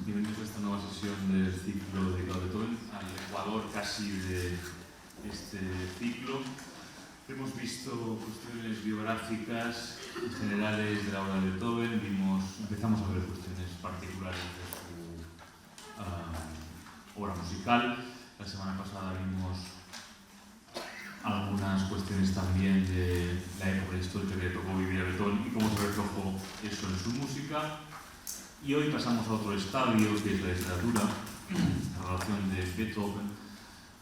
Bienvenidos a esta nueva sesión del ciclo dedicado a Beethoven, al ecuador casi de este ciclo. Hemos visto cuestiones biográficas generales de la obra de Beethoven, empezamos a ver cuestiones particulares de su obra musical. La semana pasada vimos algunas cuestiones también de la época histórica que le tocó vivir a Beethoven y cómo se reflejó eso en su música. Y hoy pasamos a otro estadio, que es la literatura, la relación de Beethoven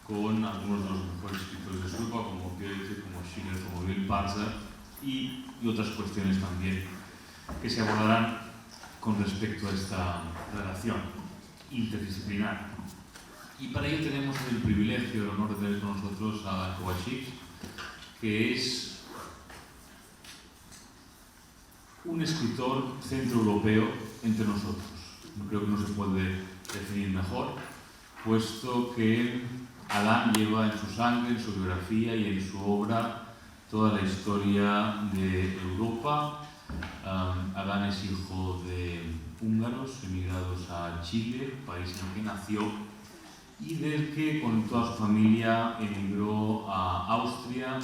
con algunos de los mejores escritores de su época, como Goethe, como Schiller, como Bill Parzer, y otras cuestiones también que se abordarán con respecto a esta relación interdisciplinar. Y para ello tenemos el privilegio, el honor de tener con nosotros a Kovács, que es un escritor centroeuropeo entre nosotros. Creo que no se puede definir mejor, puesto que Adán lleva en su sangre, en su biografía y en su obra toda la historia de Europa. Adán es hijo de húngaros emigrados a Chile, país en el que nació, y del que con toda su familia emigró a Austria,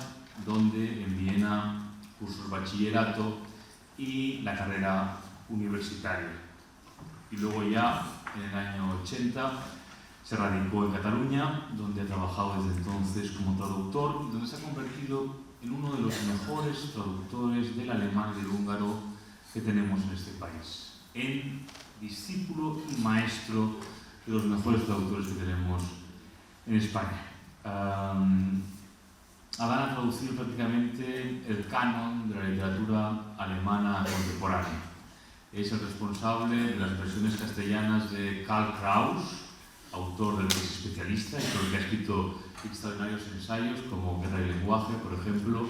donde en Viena cursó el bachillerato y la carrera universitaria. Y luego ya, en el año 80, se radicó en Cataluña, donde ha trabajado desde entonces como traductor, y donde se ha convertido en uno de los mejores traductores del alemán y del húngaro que tenemos en este país, en discípulo y maestro de los mejores traductores que tenemos en España. Adán ha traducido prácticamente el canon de la literatura alemana contemporánea. Es el responsable de las versiones castellanas de Karl Kraus, autor del que es especialista y sobre el que ha escrito extraordinarios ensayos como Guerra y lenguaje, por ejemplo,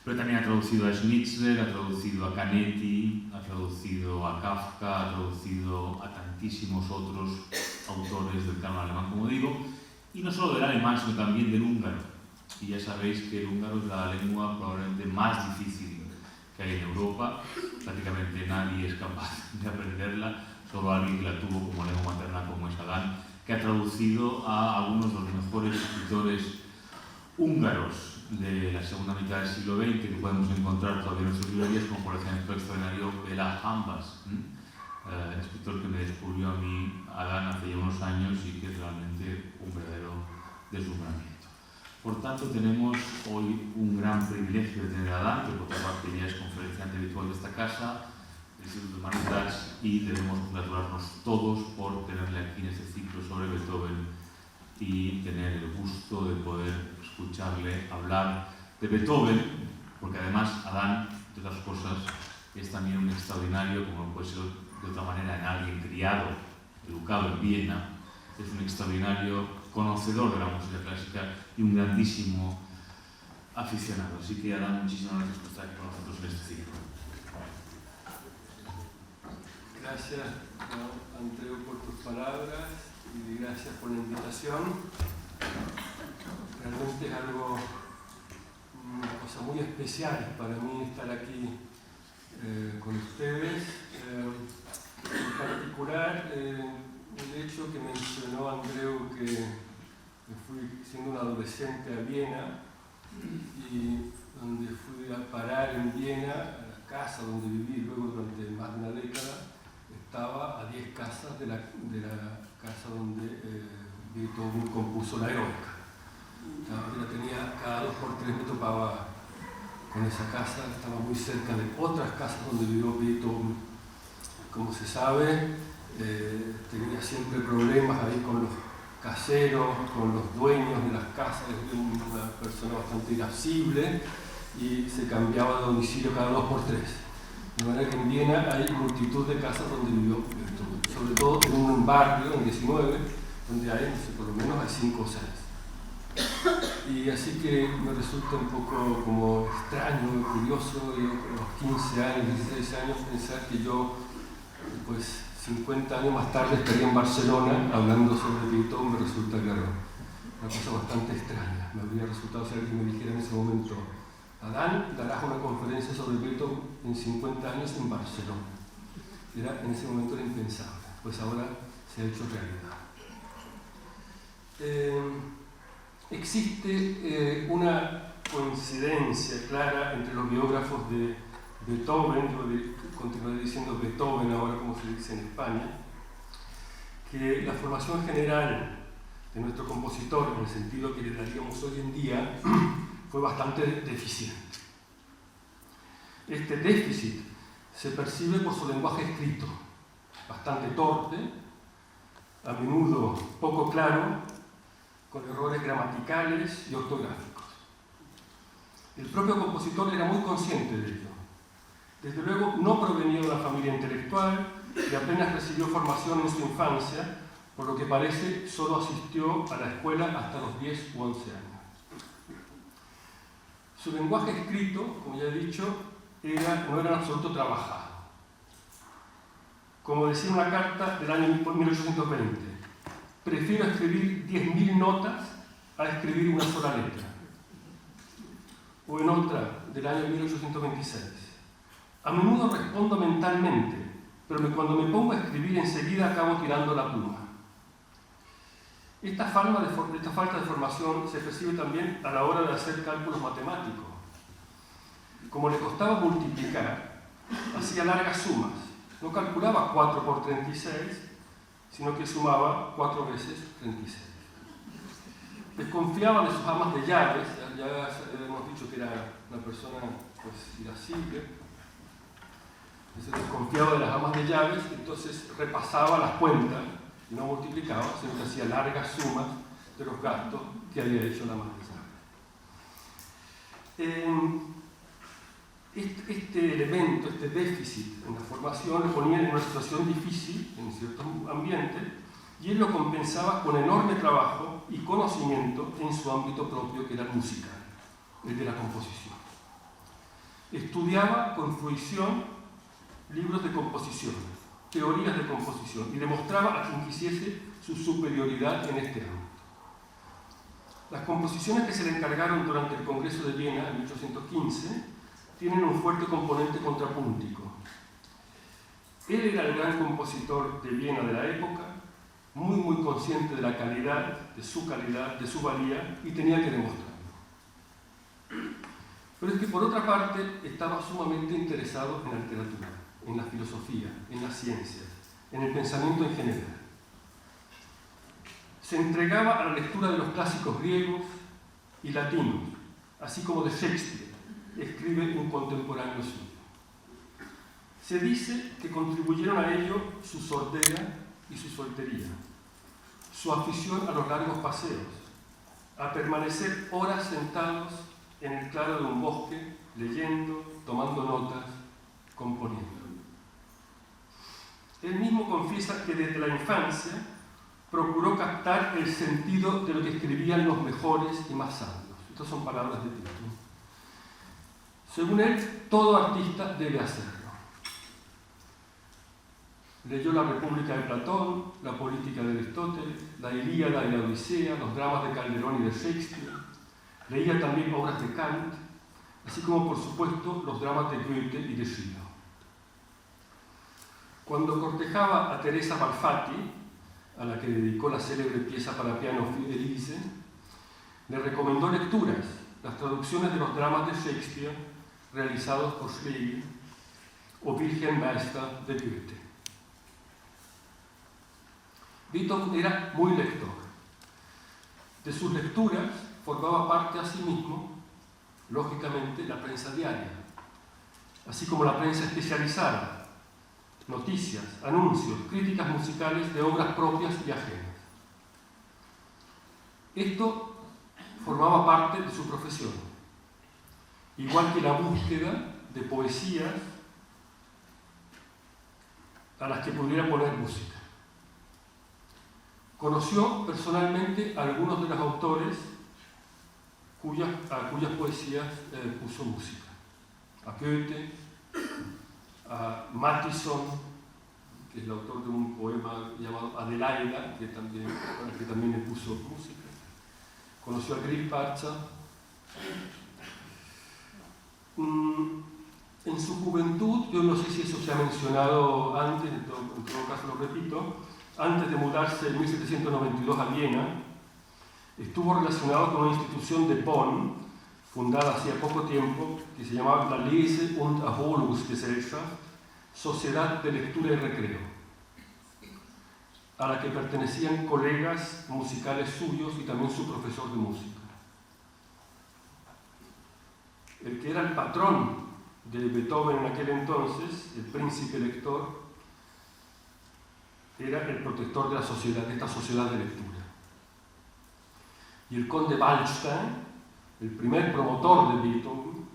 pero también ha traducido a Schnitzler, ha traducido a Canetti, ha traducido a Kafka, ha traducido a tantísimos otros autores del canon alemán, como digo, y no solo del alemán, sino también del húngaro. Y ya sabéis que el húngaro es la lengua probablemente más difícil que hay en Europa. Prácticamente nadie es capaz de aprenderla, solo alguien que la tuvo como lengua materna, como es Adán, que ha traducido a algunos de los mejores escritores húngaros de la segunda mitad del siglo XX, que podemos encontrar todavía en sus librerías, como por ejemplo el extraordinario Béla Hambas, escritor que me descubrió a mí Adán hace ya unos años y que es realmente un verdadero deslumbramiento. Por tanto, tenemos hoy un gran privilegio de tener a Adán, que por otra parte ya es conferenciante habitual de esta casa, del Instituto de Humanidades, y debemos congratularnos todos por tenerle aquí en este ciclo sobre Beethoven y tener el gusto de poder escucharle hablar de Beethoven, porque además Adán, de otras cosas, es también un extraordinario, como no puede ser de otra manera, en alguien criado, educado en Viena, es un extraordinario conocedor de la música clásica y un grandísimo aficionado. Así que Adán, muchísimas gracias por estar aquí con nosotros en este ciclo. Gracias, Andreu, por tus palabras y gracias por la invitación. Realmente es una cosa muy especial para mí estar aquí con ustedes. En particular, el hecho que mencionó Andreu, que me fui siendo un adolescente a Viena y donde fui a parar en Viena, a la casa donde viví luego durante más de una década, estaba a 10 casas de la casa donde Beethoven compuso la Heroica. Yo la tenía cada 2 por 3 me topaba con esa casa, estaba muy cerca de otras casas donde vivió Beethoven. Como se sabe, tenía siempre problemas ahí con los casero con los dueños de las casas, de una persona bastante irascible, y se cambiaba de domicilio cada 2 por 3. De manera que en Viena hay multitud de casas donde vivió Beethoven, sobre todo en un barrio, en 19, donde hay, no sé, por lo menos hay 5 o 6. Y así que me resulta un poco como extraño, curioso, yo con los 15 años, 16 años, pensar que yo, pues 50 años más tarde, estaría en Barcelona hablando sobre Beethoven. Me resulta, claro, una cosa bastante extraña. Me habría resultado, si alguien me dijera en ese momento: Adán, darás una conferencia sobre Beethoven en 50 años en Barcelona. En ese momento era impensable, pues ahora se ha hecho realidad. Existe una coincidencia clara entre los biógrafos de Beethoven, yo continuaré diciendo Beethoven ahora como se dice en España, que la formación general de nuestro compositor, en el sentido que le daríamos hoy en día, fue bastante deficiente. Este déficit se percibe por su lenguaje escrito, bastante torpe, a menudo poco claro, con errores gramaticales y ortográficos. El propio compositor era muy consciente de ello. Desde luego no provenía de una familia intelectual y apenas recibió formación en su infancia, por lo que parece solo asistió a la escuela hasta los 10 u 11 años. Su lenguaje escrito, como ya he dicho, no era en absoluto trabajado. Como decía una carta del año 1820, prefiero escribir 10.000 notas a escribir una sola letra. O en otra del año 1826, a menudo respondo mentalmente, pero cuando me pongo a escribir enseguida acabo tirando la pluma. Esta falta de formación se percibe también a la hora de hacer cálculos matemáticos. Como le costaba multiplicar, hacía largas sumas. No calculaba 4 por 36, sino que sumaba 4 veces 36. Desconfiaba de sus amas de llaves, ya hemos dicho que era una persona pues, irascible. Desconfiaba de las amas de llaves, entonces repasaba las cuentas y no multiplicaba, sino que hacía largas sumas de los gastos que había hecho la ama de llaves. Este elemento, este déficit en la formación lo ponía en una situación difícil en ciertos ambientes, y él lo compensaba con enorme trabajo y conocimiento en su ámbito propio, que era el musical, el de la composición. Estudiaba con fruición libros de composición, teorías de composición, y demostraba a quien quisiese su superioridad en este ámbito. Las composiciones que se le encargaron durante el Congreso de Viena en 1815 tienen un fuerte componente contrapúntico. Él era el gran compositor de Viena de la época, muy consciente de la calidad, de su valía, y tenía que demostrarlo. Pero es que por otra parte estaba sumamente interesado en la literatura, en la filosofía, en las ciencias, en el pensamiento en general. Se entregaba a la lectura de los clásicos griegos y latinos, así como de Shakespeare, escribe un contemporáneo suyo. Se dice que contribuyeron a ello su sordera y su soltería, su afición a los largos paseos, a permanecer horas sentados en el claro de un bosque, leyendo, tomando notas, componiendo. Él mismo confiesa que desde la infancia procuró captar el sentido de lo que escribían los mejores y más sabios. Estas son palabras de Tito. Según él, todo artista debe hacerlo. Leyó la República de Platón, la Política de Aristóteles, la Ilíada y la Odisea, los dramas de Calderón y de Shakespeare. Leía también obras de Kant, así como, por supuesto, los dramas de Goethe y de Schiller. Cuando cortejaba a Teresa Malfatti, a la que dedicó la célebre pieza para piano Fidelise, le recomendó lecturas, las traducciones de los dramas de Shakespeare realizados por Schlegel o Wilhelm Meister de Goethe. Beethoven era muy lector. De sus lecturas formaba parte asimismo, lógicamente, la prensa diaria, así como la prensa especializada, noticias, anuncios, críticas musicales de obras propias y ajenas. Esto formaba parte de su profesión, igual que la búsqueda de poesías a las que pudiera poner música. Conoció personalmente a algunos de los autores a cuyas poesías puso música. A Goethe, a Mattisson, que es el autor de un poema llamado Adelaida, que también le puso música. Conoció a Grip Parcha. En su juventud, yo no sé si eso se ha mencionado antes, en todo caso lo repito, antes de mudarse en 1792 a Viena, estuvo relacionado con una institución de Bonn, fundada hacía poco tiempo, que se llamaba la Lese- und Erholungsgesellschaft, Sociedad de Lectura y Recreo, a la que pertenecían colegas musicales suyos y también su profesor de música. El que era el patrón de Beethoven en aquel entonces, el príncipe lector, era el protector de esta sociedad de lectura. Y el conde Waldstein, el primer promotor de Beethoven,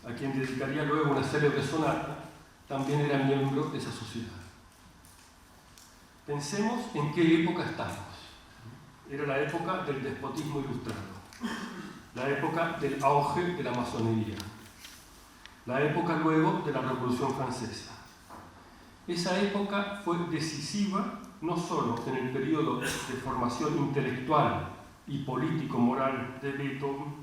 a quien dedicaría luego una célebre sonata, también era miembro de esa sociedad. Pensemos en qué época estamos. Era la época del despotismo ilustrado, la época del auge de la masonería, la época luego de la Revolución Francesa. Esa época fue decisiva no solo en el periodo de formación intelectual y político-moral de Beethoven,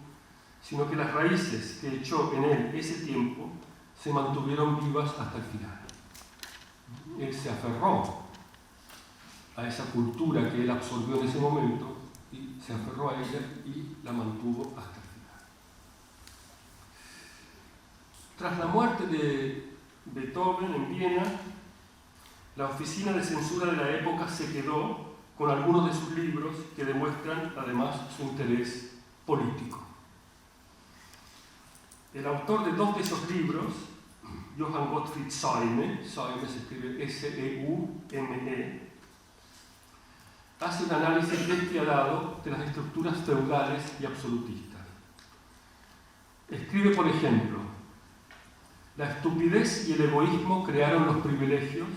sino que las raíces que echó en él ese tiempo se mantuvieron vivas hasta el final. Él se aferró a esa cultura que él absorbió en ese momento y se aferró a ella y la mantuvo hasta el final. Tras la muerte de Beethoven en Viena, la oficina de censura de la época se quedó con algunos de sus libros que demuestran además su interés político. El autor de dos de esos libros, Johann Gottfried Säume, Säume se escribe S-E-U-M-E, hace un análisis despiadado de las estructuras feudales y absolutistas. Escribe, por ejemplo, la estupidez y el egoísmo crearon los privilegios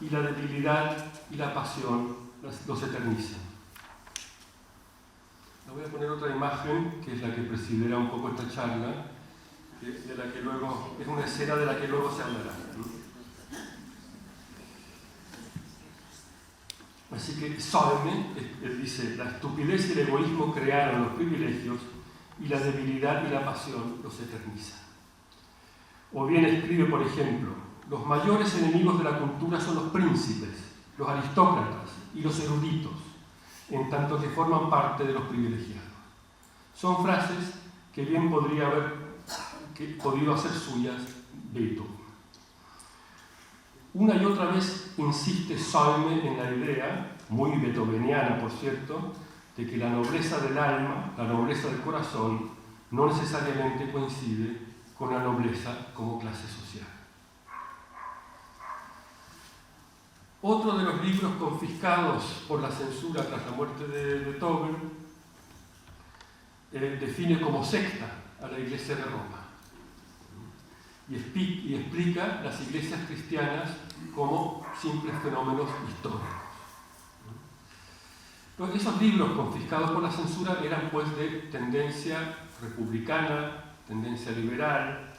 y la debilidad y la pasión los eternizan. Le voy a poner otra imagen, que es la que presidirá un poco esta charla, de la que luego, es una escena de la que luego se hablará. Así que Säume, él dice, la estupidez y el egoísmo crearon los privilegios y la debilidad y la pasión los eternizan. O bien escribe, por ejemplo, los mayores enemigos de la cultura son los príncipes, los aristócratas y los eruditos, en tanto que forman parte de los privilegiados. Son frases que bien podría haber podido hacer suyas Beethoven. Una y otra vez insiste Säume en la idea, muy beethoveniana por cierto, de que la nobleza del alma, la nobleza del corazón, no necesariamente coincide con la nobleza como clase social. Otro de los libros confiscados por la censura tras la muerte de Beethoven define como secta a la Iglesia de Roma y explica las iglesias cristianas como simples fenómenos históricos. Entonces, esos libros confiscados por la censura eran pues de tendencia republicana, tendencia liberal,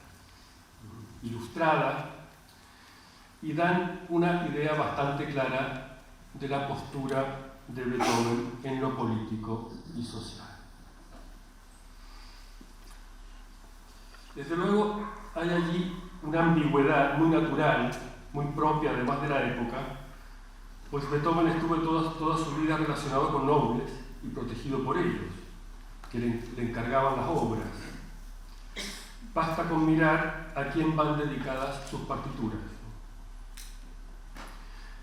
ilustrada, y dan una idea bastante clara de la postura de Beethoven en lo político y social. Desde luego, hay allí una ambigüedad muy natural, muy propia además de la época, pues Beethoven estuvo toda su vida relacionado con nobles y protegido por ellos, que le encargaban las obras. Basta con mirar a quién van dedicadas sus partituras.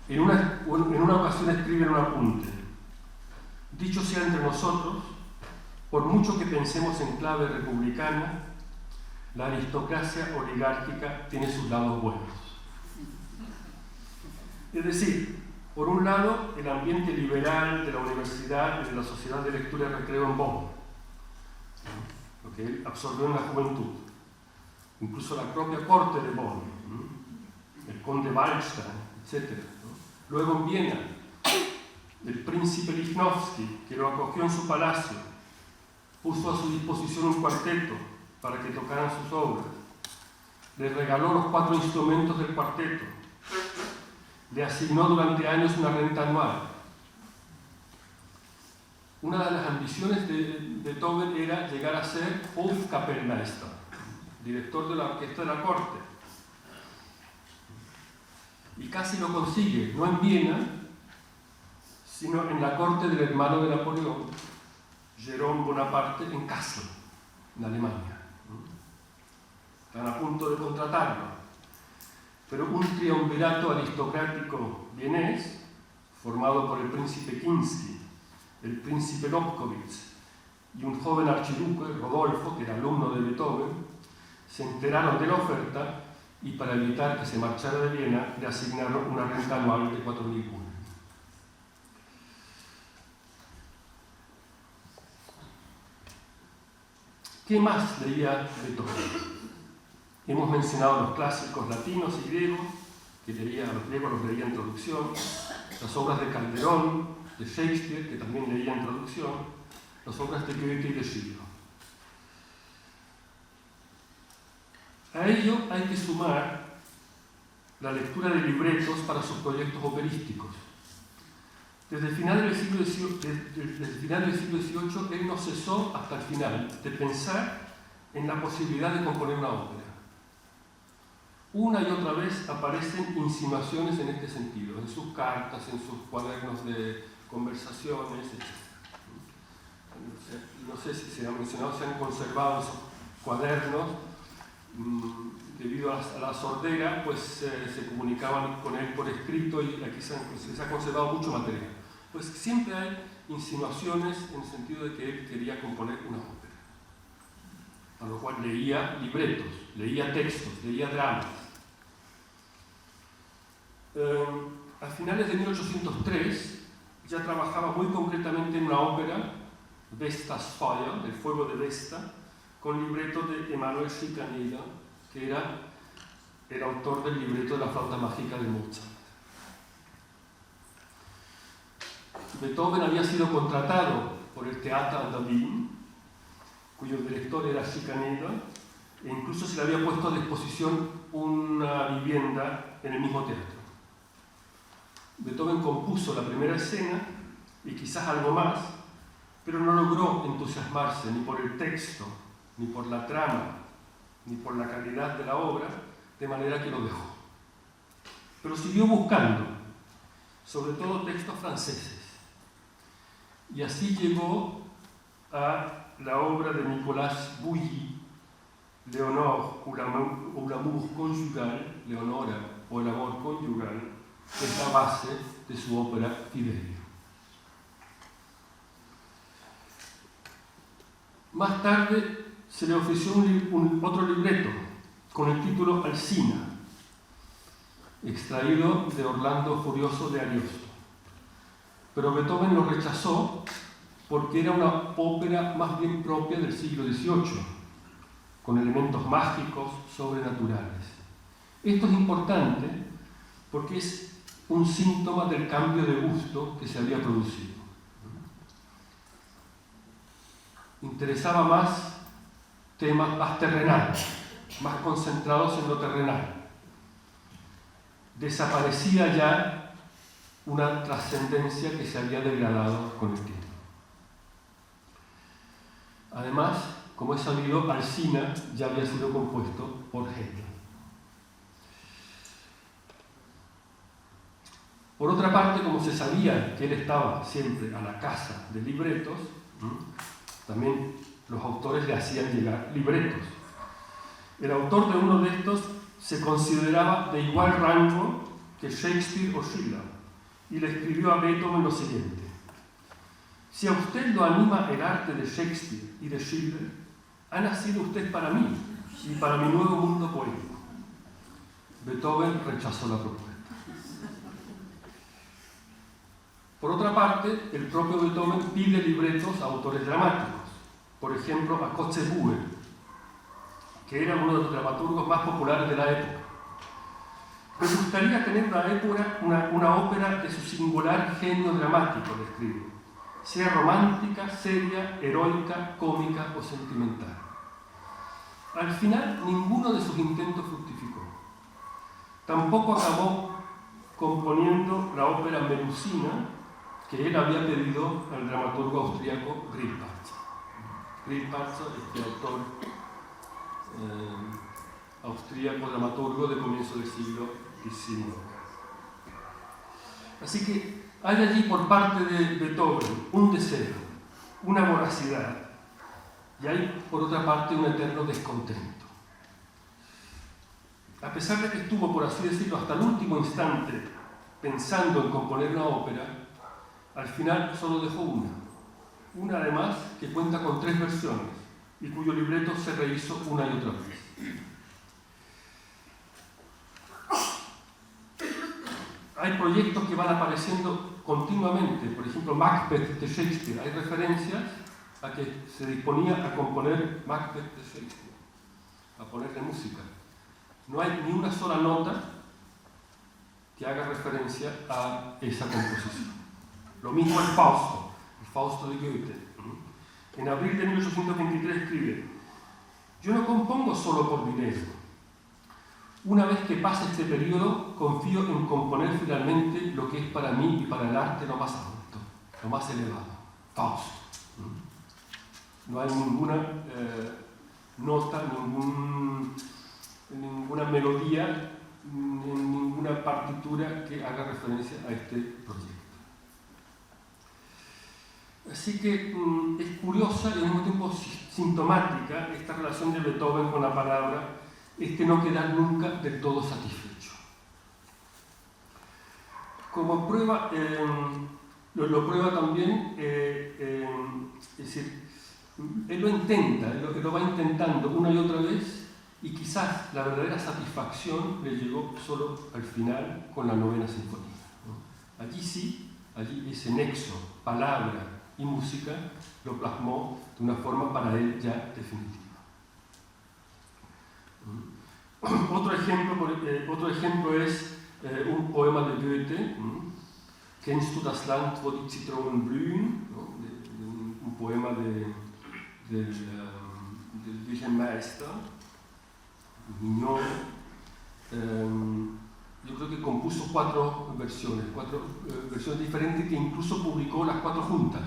En una ocasión escribe en un apunte: dicho sea entre nosotros, por mucho que pensemos en clave republicana, la aristocracia oligárquica tiene sus lados buenos. Es decir, Por un lado, el ambiente liberal de la universidad y de la sociedad de lectura y recreo en Bonn, lo que él absorbió en la juventud. Incluso la propia corte de Bonn, el conde Waldstein, etc. Luego en Viena, el príncipe Lichnowsky, que lo acogió en su palacio, puso a su disposición un cuarteto para que tocaran sus obras. Le regaló los 4 instrumentos del cuarteto. Le asignó durante años una renta anual. Una de las ambiciones de Beethoven era llegar a ser Hofkapellmeister, director de la orquesta de la corte. Y casi lo consigue, no en Viena, sino en la corte del hermano de Napoleón, Jérôme Bonaparte, en Kassel, en Alemania. Están a punto de contratarlo. Pero un triunvirato aristocrático vienés, formado por el príncipe Kinsky, el príncipe Lobkowitz y un joven archiduque, Rodolfo, que era alumno de Beethoven, se enteraron de la oferta y para evitar que se marchara de Viena le asignaron una renta anual de 4.000 guldens. ¿Qué más leía Beethoven? Hemos mencionado los clásicos latinos y griegos, que leía, los griegos los leía en traducción, las obras de Calderón, de Shakespeare, que también leía en traducción, las obras de Goethe y de Schiller. A ello hay que sumar la lectura de libretos para sus proyectos operísticos. Desde el final del siglo XVIII, él no cesó hasta el final de pensar en la posibilidad de componer una ópera. Una y otra vez aparecen insinuaciones en este sentido, en sus cartas, en sus cuadernos de conversaciones, etc. No sé si se han mencionado, se han conservado esos cuadernos. Debido a la sordera, pues se comunicaban con él por escrito y aquí se ha conservado mucho material. Pues siempre hay insinuaciones en el sentido de que él quería componer una ópera, a lo cual leía libretos, leía textos, leía dramas. A finales de 1803 ya trabajaba muy concretamente en una ópera, Vesta's Feuer, el fuego de Vesta, con libreto de Emanuel Schikaneder, que era el autor del libreto de la flauta mágica de Mozart. Beethoven había sido contratado por el Theater de Wien, cuyo director era Schikaneder, e incluso se le había puesto a disposición una vivienda en el mismo teatro. Beethoven compuso la primera escena y quizás algo más, pero no logró entusiasmarse ni por el texto, ni por la trama, ni por la calidad de la obra, de manera que lo dejó. Pero siguió buscando, sobre todo textos franceses, y así llegó a la obra de Nicolas Bouilly, Léonore ou l'amour conjugal, Leonora o el amor conyugal, que es la base de su ópera Fidelio. Más tarde se le ofreció otro libreto con el título Alcina, extraído de Orlando Furioso de Ariosto. Pero Beethoven lo rechazó porque era una ópera más bien propia del siglo XVIII, con elementos mágicos, sobrenaturales. Esto es importante porque es un síntoma del cambio de gusto que se había producido. Interesaba más temas más terrenales, más concentrados en lo terrenal. Desaparecía ya una trascendencia que se había degradado con el tiempo. Además, como es sabido, Alcina ya había sido compuesto por Händel. Por otra parte, como se sabía que él estaba siempre a la caza de libretos, también los autores le hacían llegar libretos. El autor de uno de estos se consideraba de igual rango que Shakespeare o Schiller y le escribió a Beethoven lo siguiente: si a usted lo anima el arte de Shakespeare y de Schiller, ha nacido usted para mí y para mi nuevo mundo poético. Beethoven rechazó la propuesta. Por otra parte, el propio Beethoven pide libretos a autores dramáticos, por ejemplo a Kotzebue, que era uno de los dramaturgos más populares de la época. Me gustaría tener una ópera de su singular genio dramático, le escribe, sea romántica, seria, heroica, cómica o sentimental. Al final, ninguno de sus intentos fructificó. Tampoco acabó componiendo la ópera Melusina, que él había pedido al dramaturgo austríaco Grillparzer. Grillparzer, este autor austríaco, dramaturgo de comienzo del siglo XIX. Así que hay allí por parte de Beethoven un deseo, una voracidad, y hay por otra parte un eterno descontento. A pesar de que estuvo, por así decirlo, hasta el último instante pensando en componer una ópera, al final solo dejó una además que cuenta con 3 versiones y cuyo libreto se rehizo una y otra vez. Hay proyectos que van apareciendo continuamente, por ejemplo Macbeth de Shakespeare. Hay referencias a que se disponía a componer Macbeth de Shakespeare, a ponerle música. No hay ni una sola nota que haga referencia a esa composición. Lo mismo el Fausto de Goethe. En abril de 1823 escribe: yo no compongo solo por dinero. Una vez que pase este periodo, confío en componer finalmente lo que es para mí y para el arte lo más alto, lo más elevado. Fausto. No hay ninguna nota, ninguna melodía, ninguna partitura que haga referencia a este proyecto. Así que es curiosa y al mismo tiempo sintomática esta relación de Beethoven con la palabra, este no quedar nunca del todo satisfecho. Como prueba, lo prueba también, es decir, él lo intenta, él lo va intentando una y otra vez, y quizás la verdadera satisfacción le llegó solo al final con la 9ª sinfonía, ¿no? Allí sí, allí ese nexo, palabra y música, lo plasmó de una forma para él ya definitiva. Otro ejemplo es un poema de Goethe, Kennst du das Land, wo die Zitronen blühen? ¿No? Un poema del Wilhelm Meister, Mignon. Yo creo que compuso 4 versiones diferentes, que incluso publicó las 4 juntas.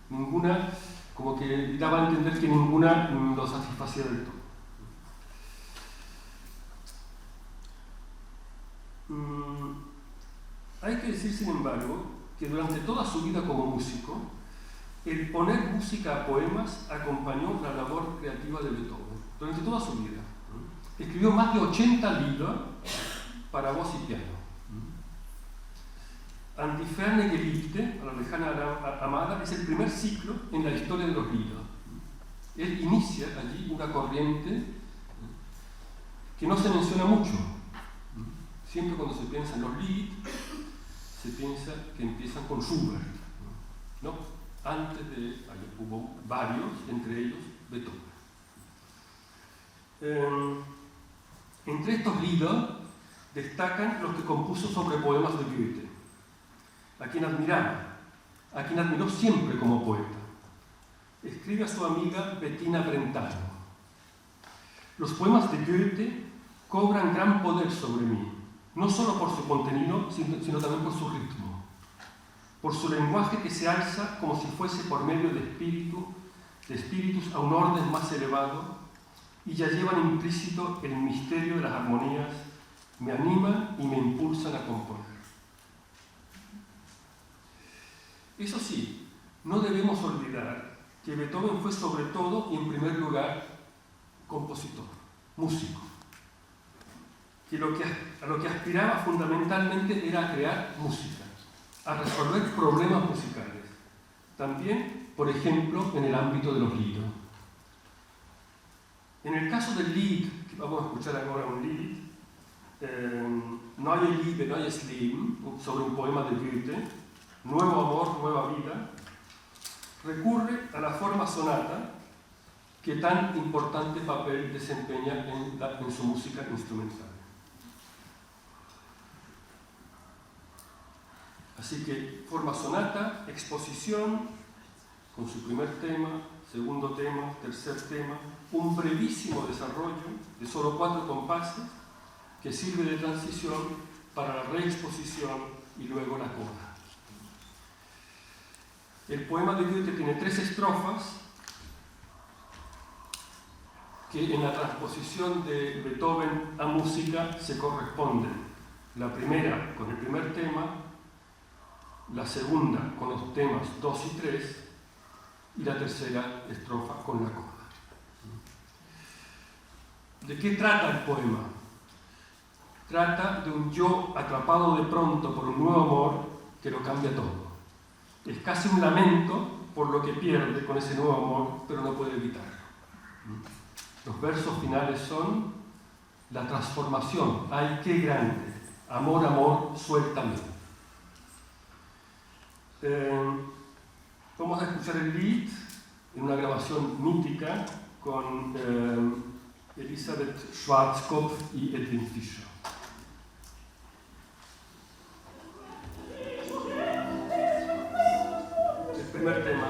Ninguna, como que daba a entender que ninguna lo satisfacía del todo. Hay que decir, sin embargo, que durante toda su vida como músico, el poner música a poemas acompañó la labor creativa de Beethoven. Durante toda su vida. Escribió más de 80 libros para voz y piano. An die ferne Geliebte, a la lejana amada, es el primer ciclo en la historia de los libros. Él inicia allí una corriente que no se menciona mucho. Siempre cuando se piensa en los Lied, se piensa que empiezan con Schubert. ¿No? Antes de hubo varios, entre ellos Beethoven. Entre estos Lieder destacan los que compuso sobre poemas de Goethe, a quien admiró siempre como poeta. Escribe a su amiga Bettina Brentano: los poemas de Goethe cobran gran poder sobre mí, no solo por su contenido, sino también por su ritmo, por su lenguaje que se alza como si fuese por medio de espíritus a un orden más elevado, y ya llevan implícito el misterio de las armonías, me animan y me impulsan a componer. Eso sí, no debemos olvidar que Beethoven fue sobre todo y en primer lugar compositor, músico, que a lo que aspiraba fundamentalmente era a crear música, a resolver problemas musicales, también, por ejemplo, en el ámbito de los libros. En el caso del Lied, que vamos a escuchar ahora un Lied, Neue Liebe, Neues Leben, sobre un poema de Goethe, Nuevo amor, nueva vida, recurre a la forma sonata que tan importante papel desempeña en su música instrumental. Así que forma sonata, exposición, con su primer tema, segundo tema, tercer tema, un brevísimo desarrollo de solo 4 compases que sirve de transición para la reexposición y luego la coda. El poema de Goethe tiene 3 estrofas que en la transposición de Beethoven a música se corresponden. La primera con el primer tema, la segunda con los temas 2 y 3 y la tercera estrofa con la coda. ¿De qué trata el poema? Trata de un yo atrapado de pronto por un nuevo amor que lo cambia todo. Es casi un lamento por lo que pierde con ese nuevo amor, pero no puede evitarlo. Los versos finales son la transformación. ¡Ay, qué grande! Amor, amor, suéltame. Vamos a escuchar el Lied en una grabación mítica con Elisabeth Schwarzkopf y Edwin Fischer. El primer tema.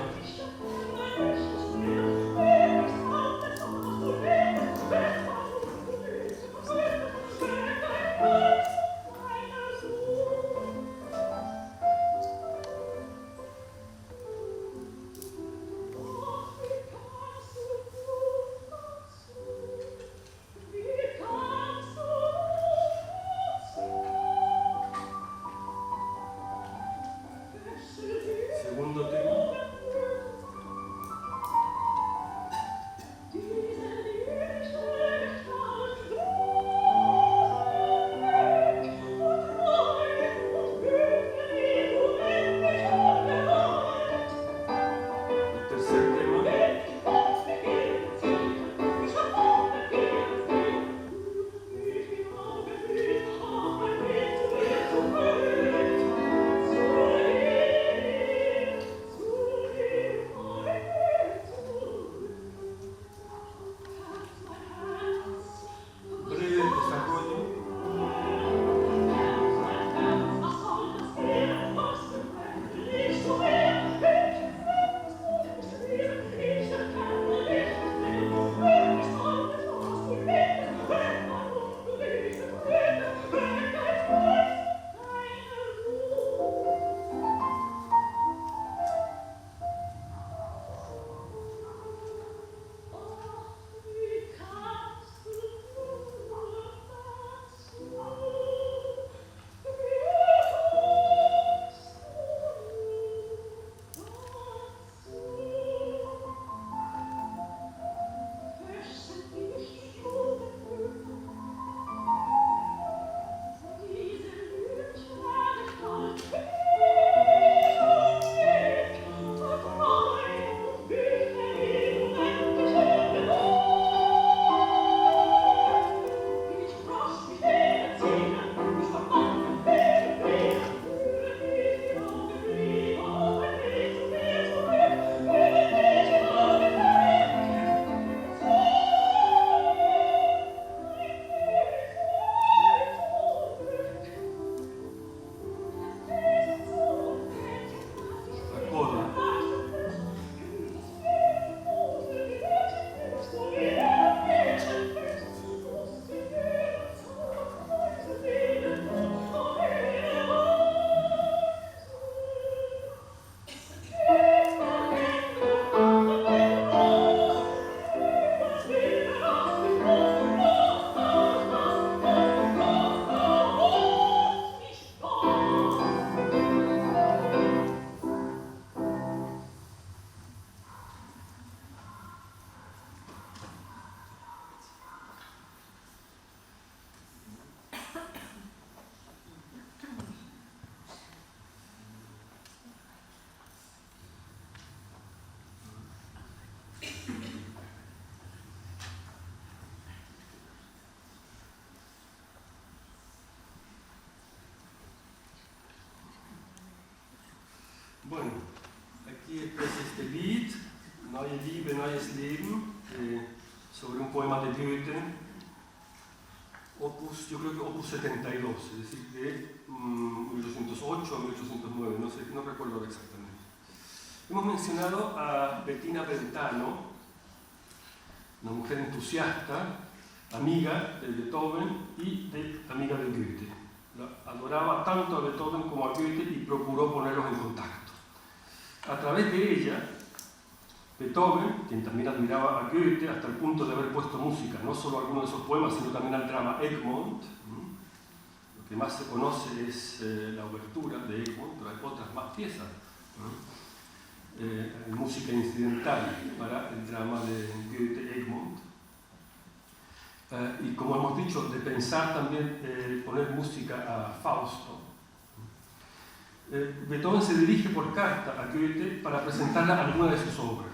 Segundo tema. Neue Liebe, Neues Leben, sobre un poema de Goethe, opus, yo creo que opus 72, es decir, de 1808 a 1809, no sé, no recuerdo exactamente. Hemos mencionado a Bettina Brentano, una mujer entusiasta, amiga de Beethoven y amiga de Goethe. Adoraba tanto a Beethoven como a Goethe y procuró ponerlos en contacto. A través de ella, Beethoven, quien también admiraba a Goethe hasta el punto de haber puesto música no solo a algunos de esos poemas, sino también al drama Egmont. Lo que más se conoce es la obertura de Egmont, pero hay otras más piezas. Música incidental para el drama de Goethe Egmont. Y como hemos dicho, de pensar también poner música a Fausto. Beethoven se dirige por carta a Goethe para presentarle alguna de sus obras.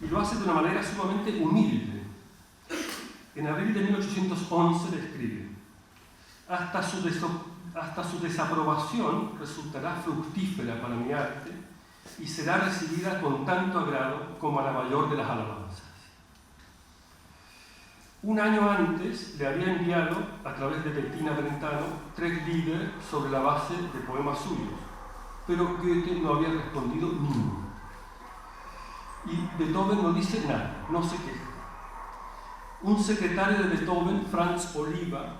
Y lo hace de una manera sumamente humilde. En abril de 1811 le escribe: hasta su desaprobación resultará fructífera para mi arte y será recibida con tanto agrado como a la mayor de las alabanzas. Un año antes le había enviado, a través de Bettina Brentano, 3 Lieder sobre la base de poemas suyos, pero Goethe no había respondido ninguno. Y Beethoven no dice nada, no se queja. Un secretario de Beethoven, Franz Oliva,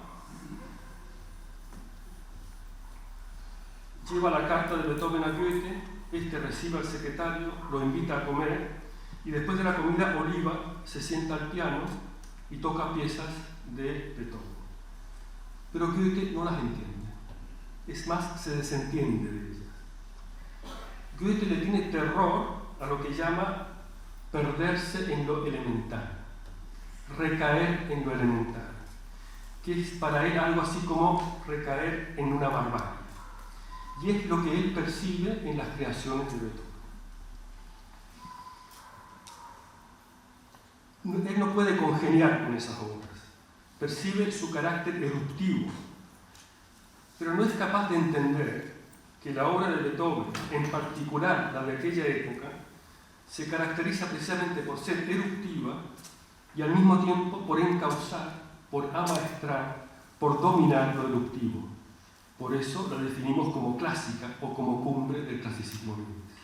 lleva la carta de Beethoven a Goethe, este recibe al secretario, lo invita a comer, y después de la comida Oliva se sienta al piano y toca piezas de Beethoven. Pero Goethe no las entiende. Es más, se desentiende de ellas. Goethe le tiene terror a lo que llama perderse en lo elemental, recaer en lo elemental, que es para él algo así como recaer en una barbarie. Y es lo que él percibe en las creaciones de Beethoven. Él no puede congeniar con esas obras, percibe su carácter eruptivo, pero no es capaz de entender que la obra de Beethoven, en particular la de aquella época, se caracteriza precisamente por ser eruptiva y al mismo tiempo por encauzar, por amaestrar, por dominar lo eruptivo. Por eso la definimos como clásica o como cumbre del clasicismo vienes.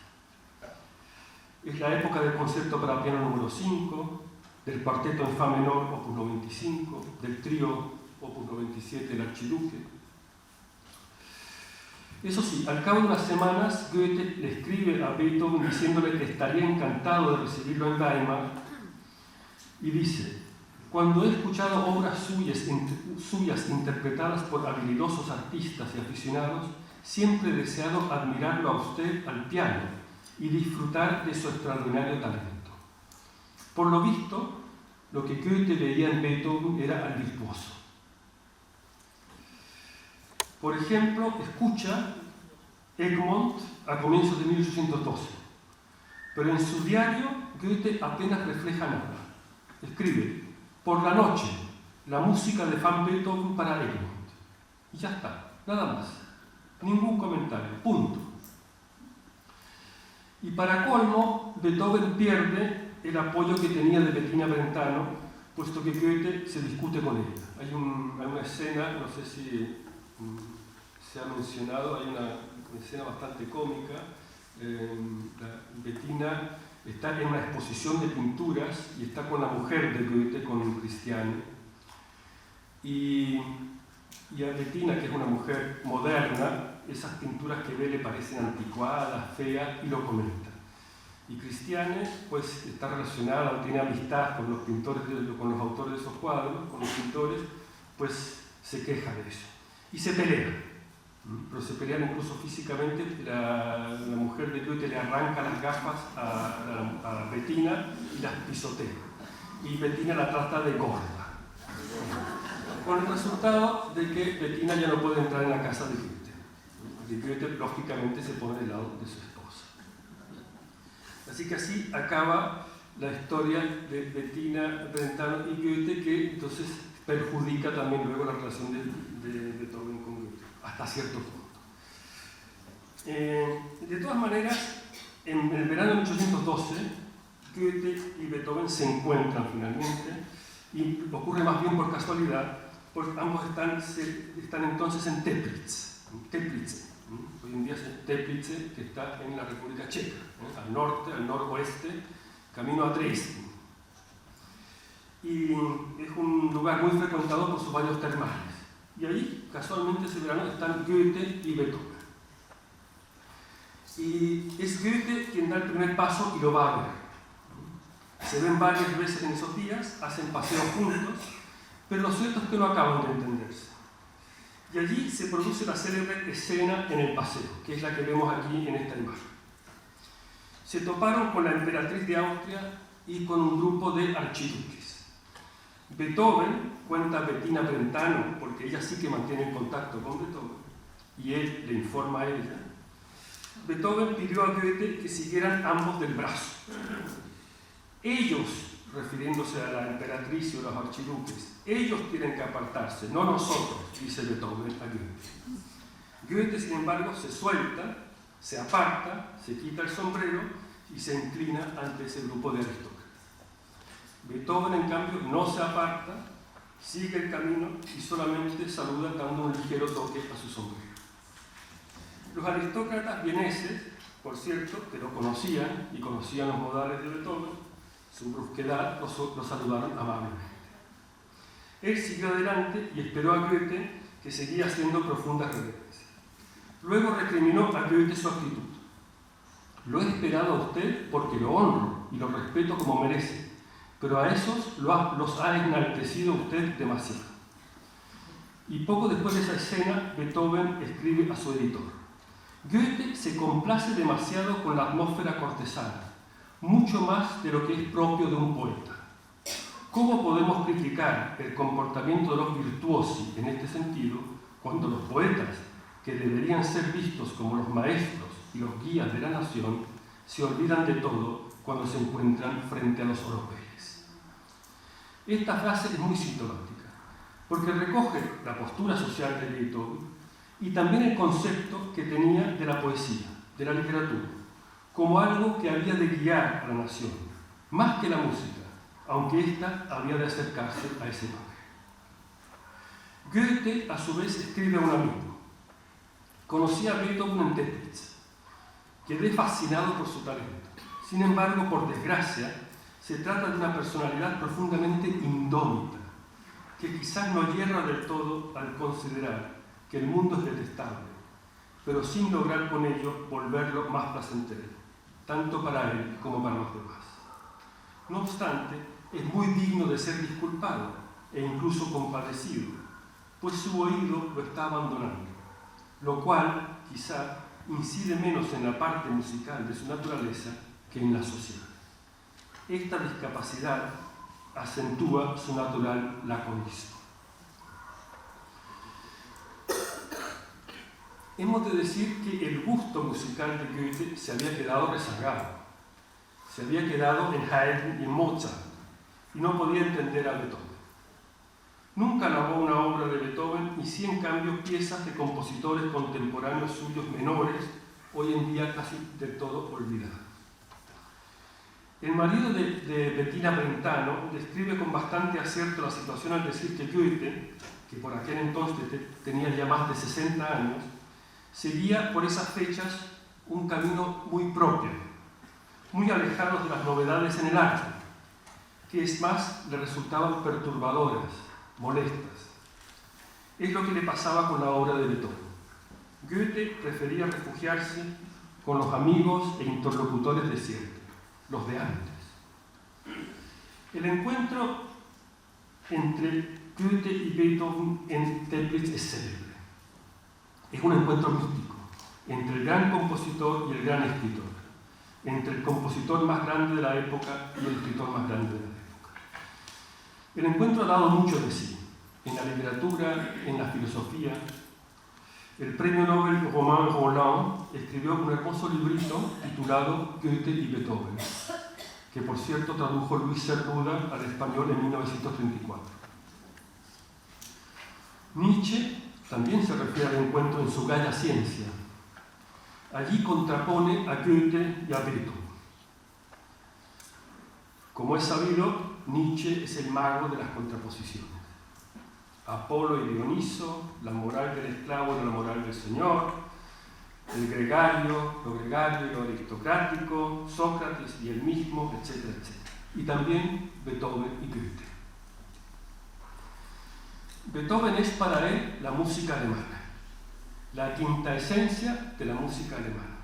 Es la época del concierto para piano número 5, del cuarteto en fa menor, opus 95, del trío, opus 97, el Archiduque. Eso sí, al cabo de unas semanas, Goethe le escribe a Beethoven diciéndole que estaría encantado de recibirlo en Weimar y dice: cuando he escuchado obras suyas interpretadas por habilidosos artistas y aficionados, siempre he deseado admirarlo a usted al piano y disfrutar de su extraordinario talento. Por lo visto, lo que Goethe veía en Beethoven era al virtuoso. Por ejemplo, escucha Egmont a comienzos de 1812, pero en su diario Goethe apenas refleja nada. Escribe: por la noche, la música de Van Beethoven para Egmont. Y ya está, nada más. Ningún comentario, punto. Y para colmo, Beethoven pierde el apoyo que tenía de Bettina Brentano, puesto que Goethe se discute con ella. Hay una escena, no sé si se ha mencionado, hay una escena bastante cómica. Bettina está en una exposición de pinturas y está con la mujer de Goethe, con Christiane. Y a Bettina, que es una mujer moderna, esas pinturas que ve le parecen anticuadas, feas, y lo comenta. Y Christiane, pues, está relacionada, tiene amistad con los pintores, con los autores de esos cuadros, con los pintores, pues se queja de eso. Y se pelea. Pero se pelean incluso físicamente. La mujer de Goethe le arranca las gafas a Bettina y las pisotea. Y Bettina la trata de gorda. Con el resultado de que Bettina ya no puede entrar en la casa de Goethe. Y Goethe, lógicamente, se pone del lado de su esposa. Así que así acaba la historia de Bettina Brentano y Goethe, que entonces perjudica también luego la relación de Beethoven con Goethe, hasta cierto punto. De todas maneras, en el verano de 1812, Goethe y Beethoven se encuentran finalmente, y ocurre más bien por casualidad, porque ambos están entonces en Teplice. Hoy en día es Teplice, que está en la República Checa, al norte, al noroeste, camino a Dresden. Y es un lugar muy frecuentado por sus baños termales. Y ahí, casualmente, ese verano están Goethe y Beethoven. Y es Goethe quien da el primer paso y lo va a ver. Se ven varias veces en esos días, hacen paseos juntos, pero lo cierto es que no acaban de entenderse. Y allí se produce la célebre escena en el paseo, que es la que vemos aquí en esta imagen. Se toparon con la emperatriz de Austria y con un grupo de archiduques. Beethoven, cuenta Bettina Brentano, porque ella sí que mantiene contacto con Beethoven, y él le informa a ella, Beethoven pidió a Goethe que siguieran ambos del brazo. Ellos, refiriéndose a la emperatriz y a los archiduques, ellos tienen que apartarse, no nosotros, dice Beethoven a Goethe. Goethe, sin embargo, se suelta, se aparta, se quita el sombrero y se inclina ante ese grupo de aristócratas. Beethoven, en cambio, no se aparta, sigue el camino y solamente saluda dando un ligero toque a su sombrero. Los aristócratas vieneses, por cierto, que lo conocían y conocían los modales de Beethoven, su brusquedad, lo saludaron amablemente. Él siguió adelante y esperó a Goethe, que seguía haciendo profundas reverencias. Luego recriminó a Goethe su actitud. Lo he esperado a usted porque lo honro y lo respeto como merece, pero a esos los ha enaltecido usted demasiado. Y poco después de esa escena, Beethoven escribe a su editor: Goethe se complace demasiado con la atmósfera cortesana, mucho más de lo que es propio de un poeta. ¿Cómo podemos criticar el comportamiento de los virtuosi en este sentido cuando los poetas, que deberían ser vistos como los maestros y los guías de la nación, se olvidan de todo cuando se encuentran frente a los oropeles? Esta frase es muy sintomática, porque recoge la postura social de Beethoven y también el concepto que tenía de la poesía, de la literatura, como algo que había de guiar a la nación, más que la música, aunque ésta había de acercarse a ese papel. Goethe, a su vez, escribe a un amigo: conocí a Beethoven en Teplitz. Quedé fascinado por su talento. Sin embargo, por desgracia, se trata de una personalidad profundamente indómita, que quizás no yerra del todo al considerar que el mundo es detestable, pero sin lograr con ello volverlo más placentero, tanto para él como para los demás. No obstante, es muy digno de ser disculpado e incluso compadecido, pues su oído lo está abandonando, lo cual quizá incide menos en la parte musical de su naturaleza que en la social. Esta discapacidad acentúa su natural laconismo. Hemos de decir que el gusto musical de Goethe se había quedado rezagado, se había quedado en Haydn y en Mozart, y no podía entender a Beethoven. Nunca alabó una obra de Beethoven y sí, en cambio, piezas de compositores contemporáneos suyos menores, hoy en día casi del todo olvidados. El marido de Bettina Brentano describe con bastante acierto la situación al decir que Goethe, que por aquel entonces tenía ya más de 60 años, seguía por esas fechas un camino muy propio, muy alejado de las novedades en el arte, que es más le resultaban perturbadoras, molestas. Es lo que le pasaba con la obra de Beethoven. Goethe prefería refugiarse con los amigos e interlocutores de siempre, los de antes. El encuentro entre Goethe y Beethoven en Teplitz es célebre. Es un encuentro místico entre el gran compositor y el gran escritor, entre el compositor más grande de la época y el escritor más grande de la época. El encuentro ha dado mucho de sí, en la literatura, en la filosofía. El premio Nobel Romain Rolland escribió un hermoso librito titulado Goethe y Beethoven, que por cierto tradujo Luis Cernuda al español en 1934. Nietzsche también se refiere al encuentro en su Gaia Ciencia. Allí contrapone a Goethe y a Beethoven. Como es sabido, Nietzsche es el mago de las contraposiciones. Apolo y Dioniso, la moral del esclavo de la moral del señor, el gregario, lo gregario y lo aristocrático, Sócrates y él mismo, etcétera, etcétera. Y también Beethoven y Goethe. Beethoven es para él la música alemana, la quinta esencia de la música alemana,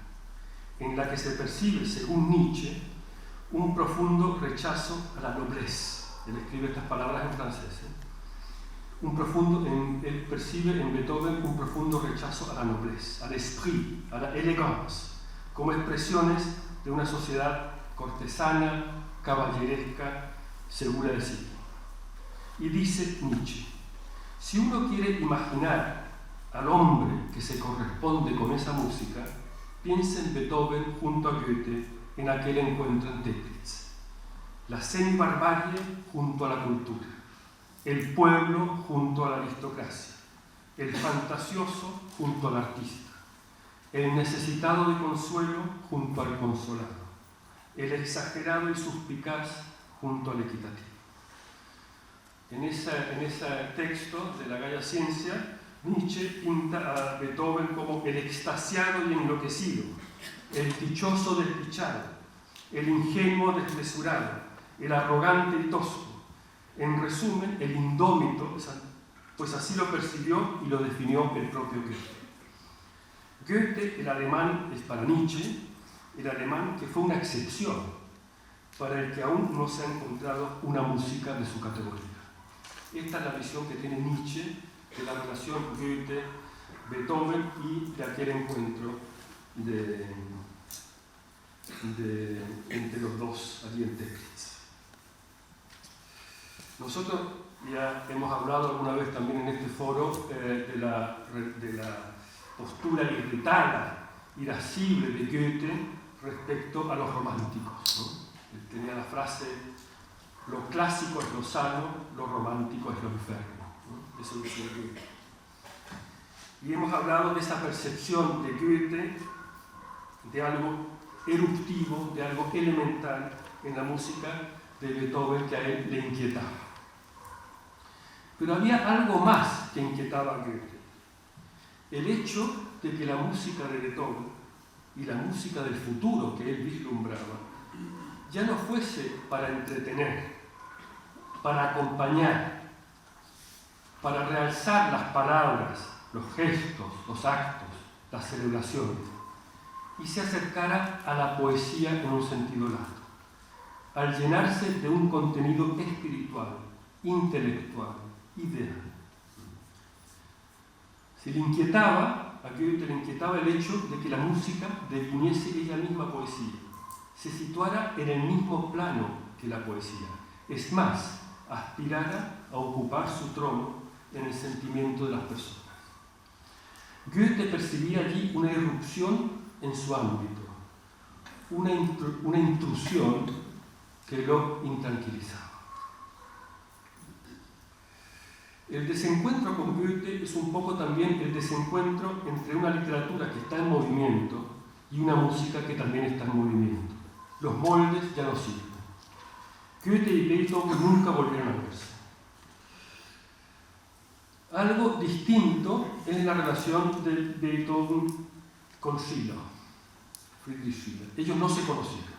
en la que se percibe, según Nietzsche, un profundo rechazo a la noblesse. Él escribe estas palabras en francés. Él percibe en Beethoven un profundo rechazo a la noblesse, al esprit, a la élégance, como expresiones de una sociedad cortesana, caballeresca, segura de sí. Y dice Nietzsche, si uno quiere imaginar al hombre que se corresponde con esa música, piensa en Beethoven junto a Goethe en aquel encuentro en Teplitz. La semi-barbarie junto a la cultura, el pueblo junto a la aristocracia, el fantasioso junto al artista, el necesitado de consuelo junto al consolado, el exagerado y suspicaz junto al equitativo. En ese texto de la Gaia Ciencia, Nietzsche pinta a Beethoven como el extasiado y enloquecido, el dichoso desdichado, el ingenuo desmesurado, el arrogante y tosco. En resumen, el indómito, pues así lo percibió y lo definió el propio Goethe. Goethe, el alemán, es para Nietzsche, el alemán que fue una excepción, para el que aún no se ha encontrado una música de su categoría. Esta es la visión que tiene Nietzsche de la relación Goethe-Beethoven y de aquel encuentro entre los dos allí en Teplitz. Nosotros ya hemos hablado alguna vez también en este foro de la postura irritada, irascible de Goethe respecto a los románticos, ¿no? Él tenía la frase: lo clásico es lo sano, lo romántico es lo enfermo, ¿no? Eso decía Goethe. Y hemos hablado de esa percepción de Goethe de algo eruptivo, de algo elemental en la música de Beethoven que a él le inquietaba. Pero había algo más que inquietaba a Goethe: el hecho de que la música de Beethoven y la música del futuro que él vislumbraba ya no fuese para entretener, para acompañar, para realzar las palabras, los gestos, los actos, las celebraciones, y se acercara a la poesía en un sentido lato, al llenarse de un contenido espiritual, intelectual, ideal. A Goethe le inquietaba el hecho de que la música deviniese ella misma poesía, se situara en el mismo plano que la poesía, es más, aspirara a ocupar su trono en el sentimiento de las personas. Goethe percibía allí una irrupción en su ámbito, una intrusión que lo intranquilizaba. El desencuentro con Goethe es un poco también el desencuentro entre una literatura que está en movimiento y una música que también está en movimiento. Los moldes ya no sirven. Goethe y Beethoven nunca volvieron a verse. Algo distinto es la relación de Beethoven con Schiller, Friedrich Schiller. Ellos no se conocieron.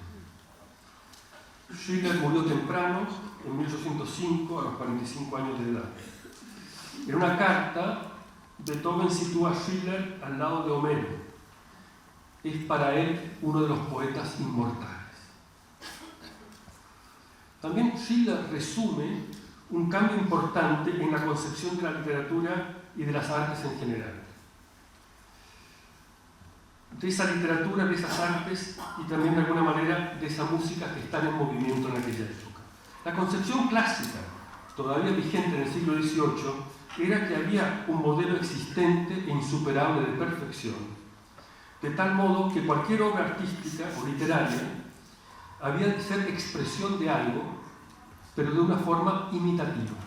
Schiller murió temprano, en 1805, a los 45 años de edad. En una carta, Beethoven sitúa a Schiller al lado de Homero. Es para él uno de los poetas inmortales. También Schiller resume un cambio importante en la concepción de la literatura y de las artes en general. De esa literatura, de esas artes y también de alguna manera de esa música que están en movimiento en aquella época. La concepción clásica, todavía vigente en el siglo XVIII, era que había un modelo existente e insuperable de perfección, de tal modo que cualquier obra artística o literaria había de ser expresión de algo, pero de una forma imitativa.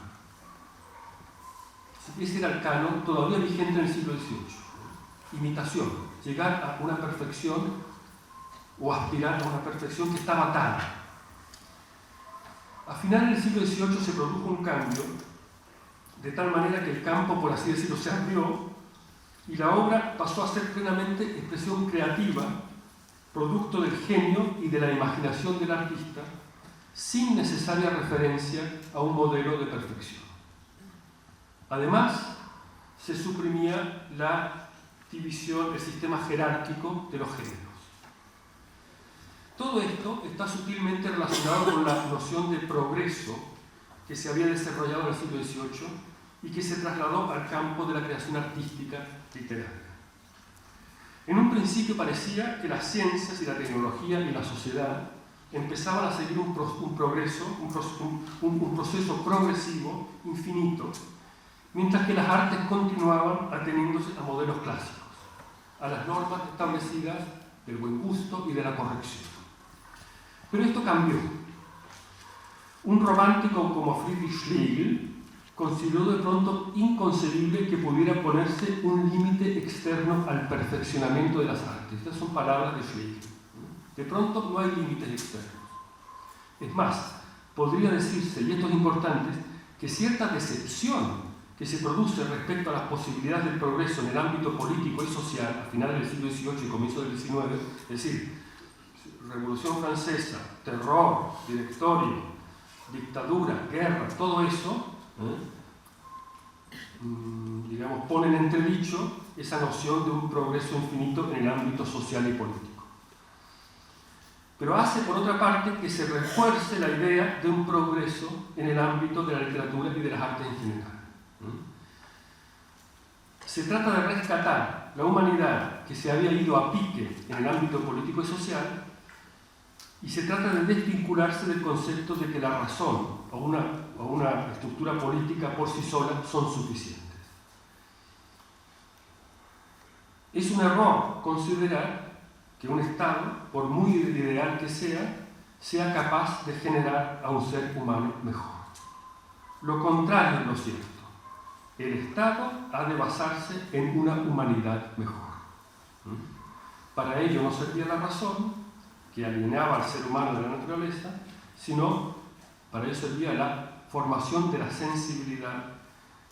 Ese era el canon todavía vigente en el siglo XVIII. Imitación, llegar a una perfección o aspirar a una perfección que estaba atada. final del siglo XVIII se produjo un cambio, de tal manera que el campo, por así decirlo, se abrió y la obra pasó a ser plenamente expresión creativa, producto del genio y de la imaginación del artista, sin necesaria referencia a un modelo de perfección. Además, se suprimía la división, el sistema jerárquico de los géneros. Todo esto está sutilmente relacionado con la noción de progreso que se había desarrollado en el siglo XVIII y que se trasladó al campo de la creación artística literaria. En un principio parecía que las ciencias y la tecnología y la sociedad empezaban a seguir un proceso progresivo infinito, mientras que las artes continuaban ateniéndose a modelos clásicos, a las normas establecidas del buen gusto y de la corrección. Pero esto cambió. Un romántico como Friedrich Schlegel consideró de pronto inconcebible que pudiera ponerse un límite externo al perfeccionamiento de las artes. Estas son palabras de Schlegel. De pronto no hay límites externos. Es más, podría decirse, y esto es importante, que cierta decepción que se produce respecto a las posibilidades del progreso en el ámbito político y social a finales del siglo XVIII y comienzo del XIX, es decir, Revolución Francesa, terror, directorio, dictadura, guerra, todo eso, digamos, pone en entredicho esa noción de un progreso infinito en el ámbito social y político. Pero hace, por otra parte, que se refuerce la idea de un progreso en el ámbito de la literatura y de las artes en general. Se trata de rescatar la humanidad que se había ido a pique en el ámbito político y social, y se trata de desvincularse del concepto de que la razón o una estructura política por sí sola son suficientes. Es un error considerar que un Estado, por muy ideal que sea capaz de generar a un ser humano mejor. Lo contrario es lo cierto. El Estado ha de basarse en una humanidad mejor. Para ello no servía la razón, que alienaba al ser humano de la naturaleza, sino para ello servía la formación de la sensibilidad,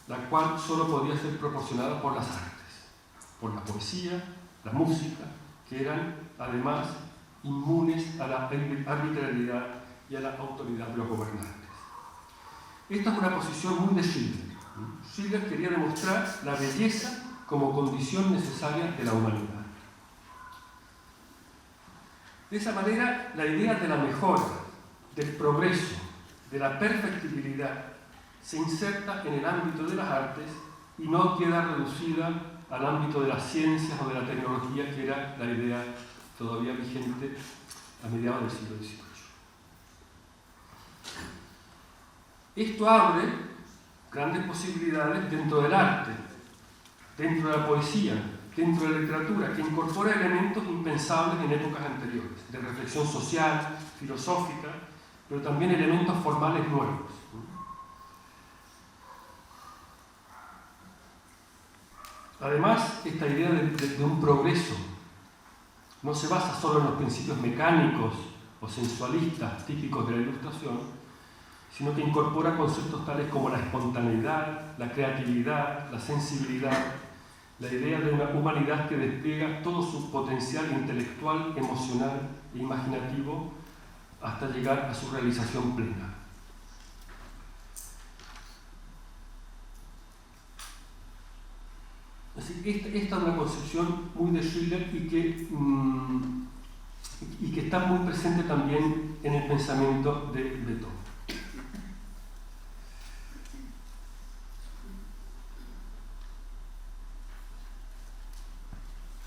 la cual solo podía ser proporcionada por las artes, por la poesía, la música, que eran además inmunes a la arbitrariedad y a la autoridad de los gobernantes. Esta es una posición muy de Schiller. Schiller quería demostrar la belleza como condición necesaria de la humanidad. De esa manera, la idea de la mejora, del progreso, de la perfectibilidad, se inserta en el ámbito de las artes y no queda reducida al ámbito de las ciencias o de la tecnología, que era la idea todavía vigente a mediados del siglo XVIII. Esto abre grandes posibilidades dentro del arte, dentro de la poesía, dentro de la literatura, que incorpora elementos impensables en épocas anteriores, de reflexión social, filosófica, pero también elementos formales nuevos. Además, esta idea de un progreso no se basa solo en los principios mecánicos o sensualistas típicos de la Ilustración, sino que incorpora conceptos tales como la espontaneidad, la creatividad, la sensibilidad, la idea de una humanidad que despliega todo su potencial intelectual, emocional e imaginativo hasta llegar a su realización plena. Así que esta es una concepción muy de Schiller y que está muy presente también en el pensamiento de Beethoven.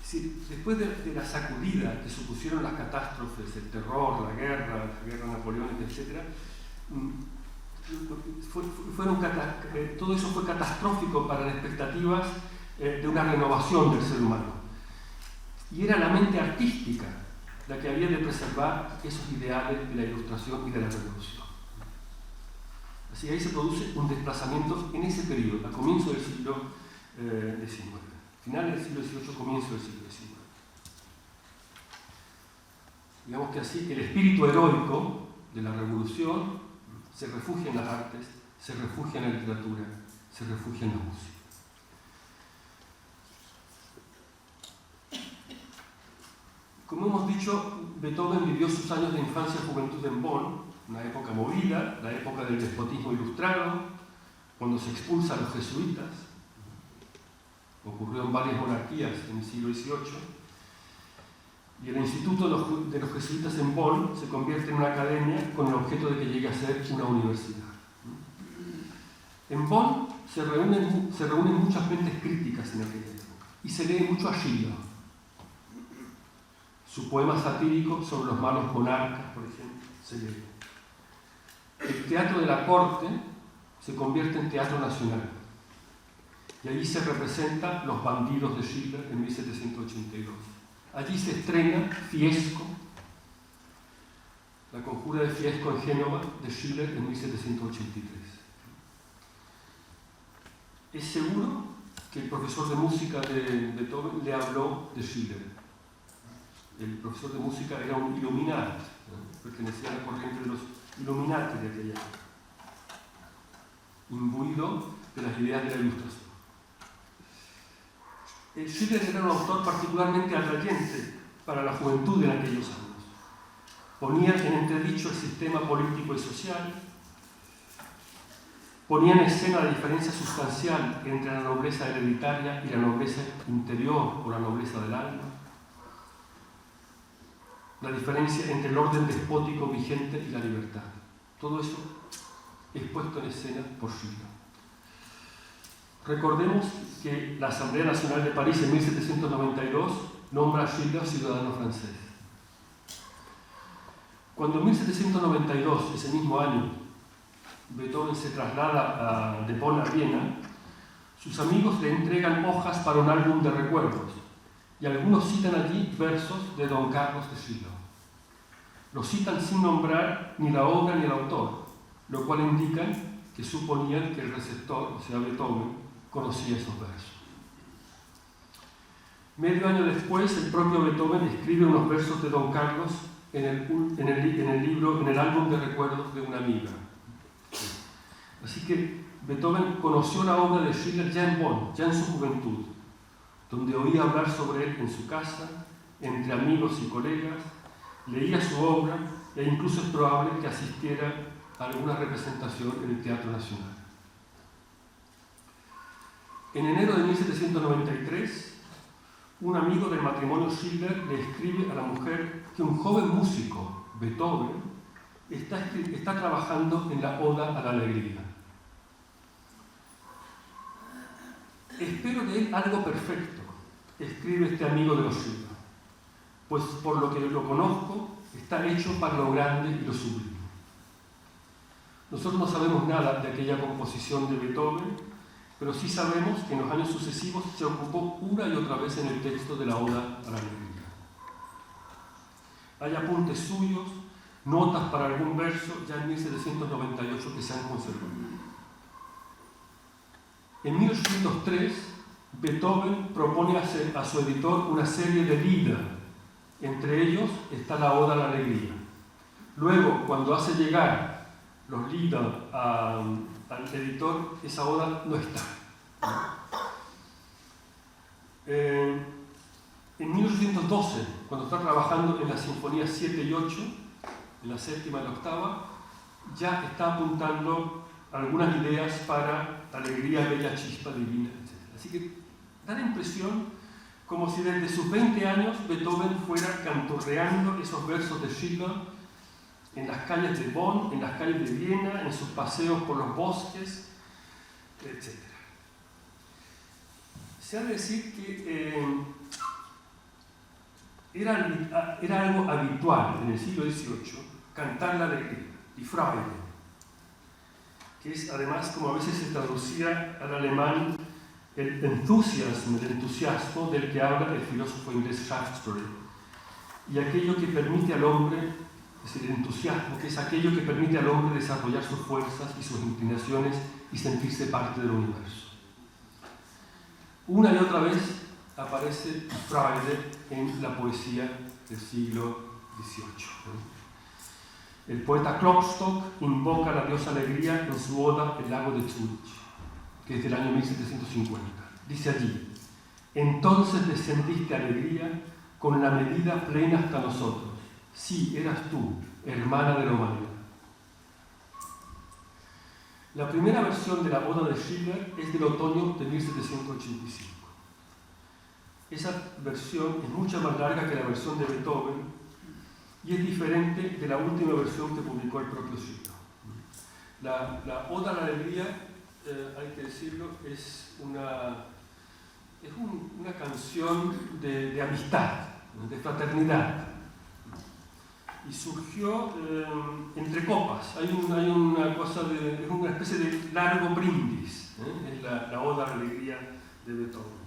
Sí, después de la sacudida que supusieron las catástrofes, el terror, la guerra napoleónica, etc., todo eso fue catastrófico para las expectativas de una renovación del ser humano. Y era la mente artística la que había de preservar esos ideales de la Ilustración y de la Revolución. Así que ahí se produce un desplazamiento en ese periodo, a comienzo del siglo XIX. Final del siglo XVIII, comienzo del siglo XIX. Digamos que así, el espíritu heroico de la Revolución se refugia en las artes, se refugia en la literatura, se refugia en la música. Como hemos dicho, Beethoven vivió sus años de infancia y juventud en Bonn, una época movida, la época del despotismo ilustrado, cuando se expulsa a los jesuitas. Ocurrió en varias monarquías en el siglo XVIII. Y el instituto de los jesuitas en Bonn se convierte en una academia con el objeto de que llegue a ser una universidad. En Bonn se reúnen muchas mentes críticas en aquella época y se lee mucho a Schiller. Su poema satírico sobre los malos monarcas, por ejemplo, se lee. El teatro de la corte se convierte en teatro nacional. Y allí se representan Los bandidos de Schiller en 1782. Allí se estrena Fiesco, la conjura de Fiesco en Génova de Schiller en 1783. Es seguro que el profesor de música de Beethoven le habló de Schiller. El profesor de música era un Illuminati, ¿no? Pertenecía a la corriente de los Illuminati de aquella época, imbuido de las ideas de la Ilustración. Schiller era un autor particularmente atrayente para la juventud en aquellos años. Ponía en entredicho el sistema político y social, ponía en escena la diferencia sustancial entre la nobleza hereditaria y la nobleza interior o la nobleza del alma, la diferencia entre el orden despótico vigente y la libertad. Todo eso es puesto en escena por Schiller. Recordemos que la Asamblea Nacional de París en 1792 nombra a Schiller ciudadano francés. Cuando en 1792, ese mismo año, Beethoven se traslada de Bonn a Viena, sus amigos le entregan hojas para un álbum de recuerdos y algunos citan allí versos de Don Carlos de Schiller. Los citan sin nombrar ni la obra ni el autor, lo cual indica que suponían que el receptor, o sea Beethoven, conocía esos versos. Medio año después, el propio Beethoven escribe unos versos de Don Carlos en el álbum de recuerdos de una amiga. Así que Beethoven conoció la obra de Schiller ya en Bonn, ya en su juventud, donde oía hablar sobre él en su casa, entre amigos y colegas, leía su obra e incluso es probable que asistiera a alguna representación en el Teatro Nacional. En enero de 1793, un amigo del matrimonio Schiller le escribe a la mujer que un joven músico, Beethoven, está trabajando en la Oda a la Alegría. Espero de él algo perfecto, escribe este amigo de los Schiller, pues por lo que lo conozco, está hecho para lo grande y lo sublime. Nosotros no sabemos nada de aquella composición de Beethoven, pero sí sabemos que en los años sucesivos se ocupó una y otra vez en el texto de la Oda a la Alegría. Hay apuntes suyos, notas para algún verso, ya en 1798 que se han conservado. En 1803, Beethoven propone a su editor una serie de Lieder. Entre ellos está la Oda a la Alegría. Luego, cuando hace llegar los Lieder al editor, esa oda no está. En 1812, cuando está trabajando en las sinfonías 7 y 8, en la séptima y la octava, ya está apuntando algunas ideas para Alegría, Bella Chispa Divina, etc. Así que da la impresión como si desde sus 20 años Beethoven fuera canturreando esos versos de Schiller en las calles de Bonn, en las calles de Viena, en sus paseos por los bosques, etc. Se ha de decir que era algo habitual en el siglo XVIII cantar la alegría, die Freude, que es además, como a veces se traducía al alemán, el entusiasmo del que habla el filósofo inglés Shaftesbury, y aquello que permite al hombre, es el entusiasmo, que es aquello que permite al hombre desarrollar sus fuerzas y sus inclinaciones y sentirse parte del universo. Una y otra vez aparece Freude en la poesía del siglo XVIII. El poeta Klopstock invoca a la diosa alegría en su oda El lago de Zurich, que es del año 1750. Dice allí: entonces descendiste alegría con la medida plena hasta nosotros. Sí, eras tú, hermana de la humanidad. La primera versión de la oda de Schiller es del otoño de 1785. Esa versión es mucho más larga que la versión de Beethoven y es diferente de la última versión que publicó el propio Schiller. La oda a la alegría, hay que decirlo, es una canción de amistad, de fraternidad. Y surgió entre copas. Hay una cosa es una especie de largo brindis, es la oda a la alegría de Beethoven.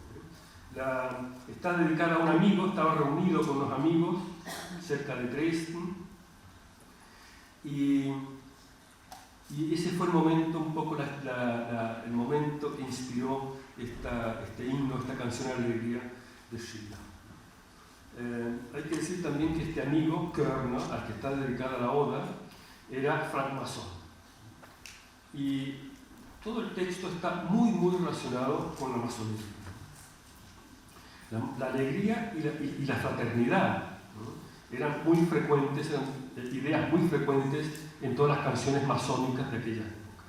Está dedicada a un amigo, estaba reunido con unos amigos cerca de Dresden, y ese fue el momento, un poco el momento que inspiró este himno, esta canción de alegría de Schiller. Hay que decir también que este amigo, Körner, al que está dedicada la oda, era francmasón. Y todo el texto está muy, muy relacionado con la masonería. La alegría y la fraternidad, ¿no?, eran muy frecuentes, eran ideas muy frecuentes en todas las canciones masónicas de aquella época.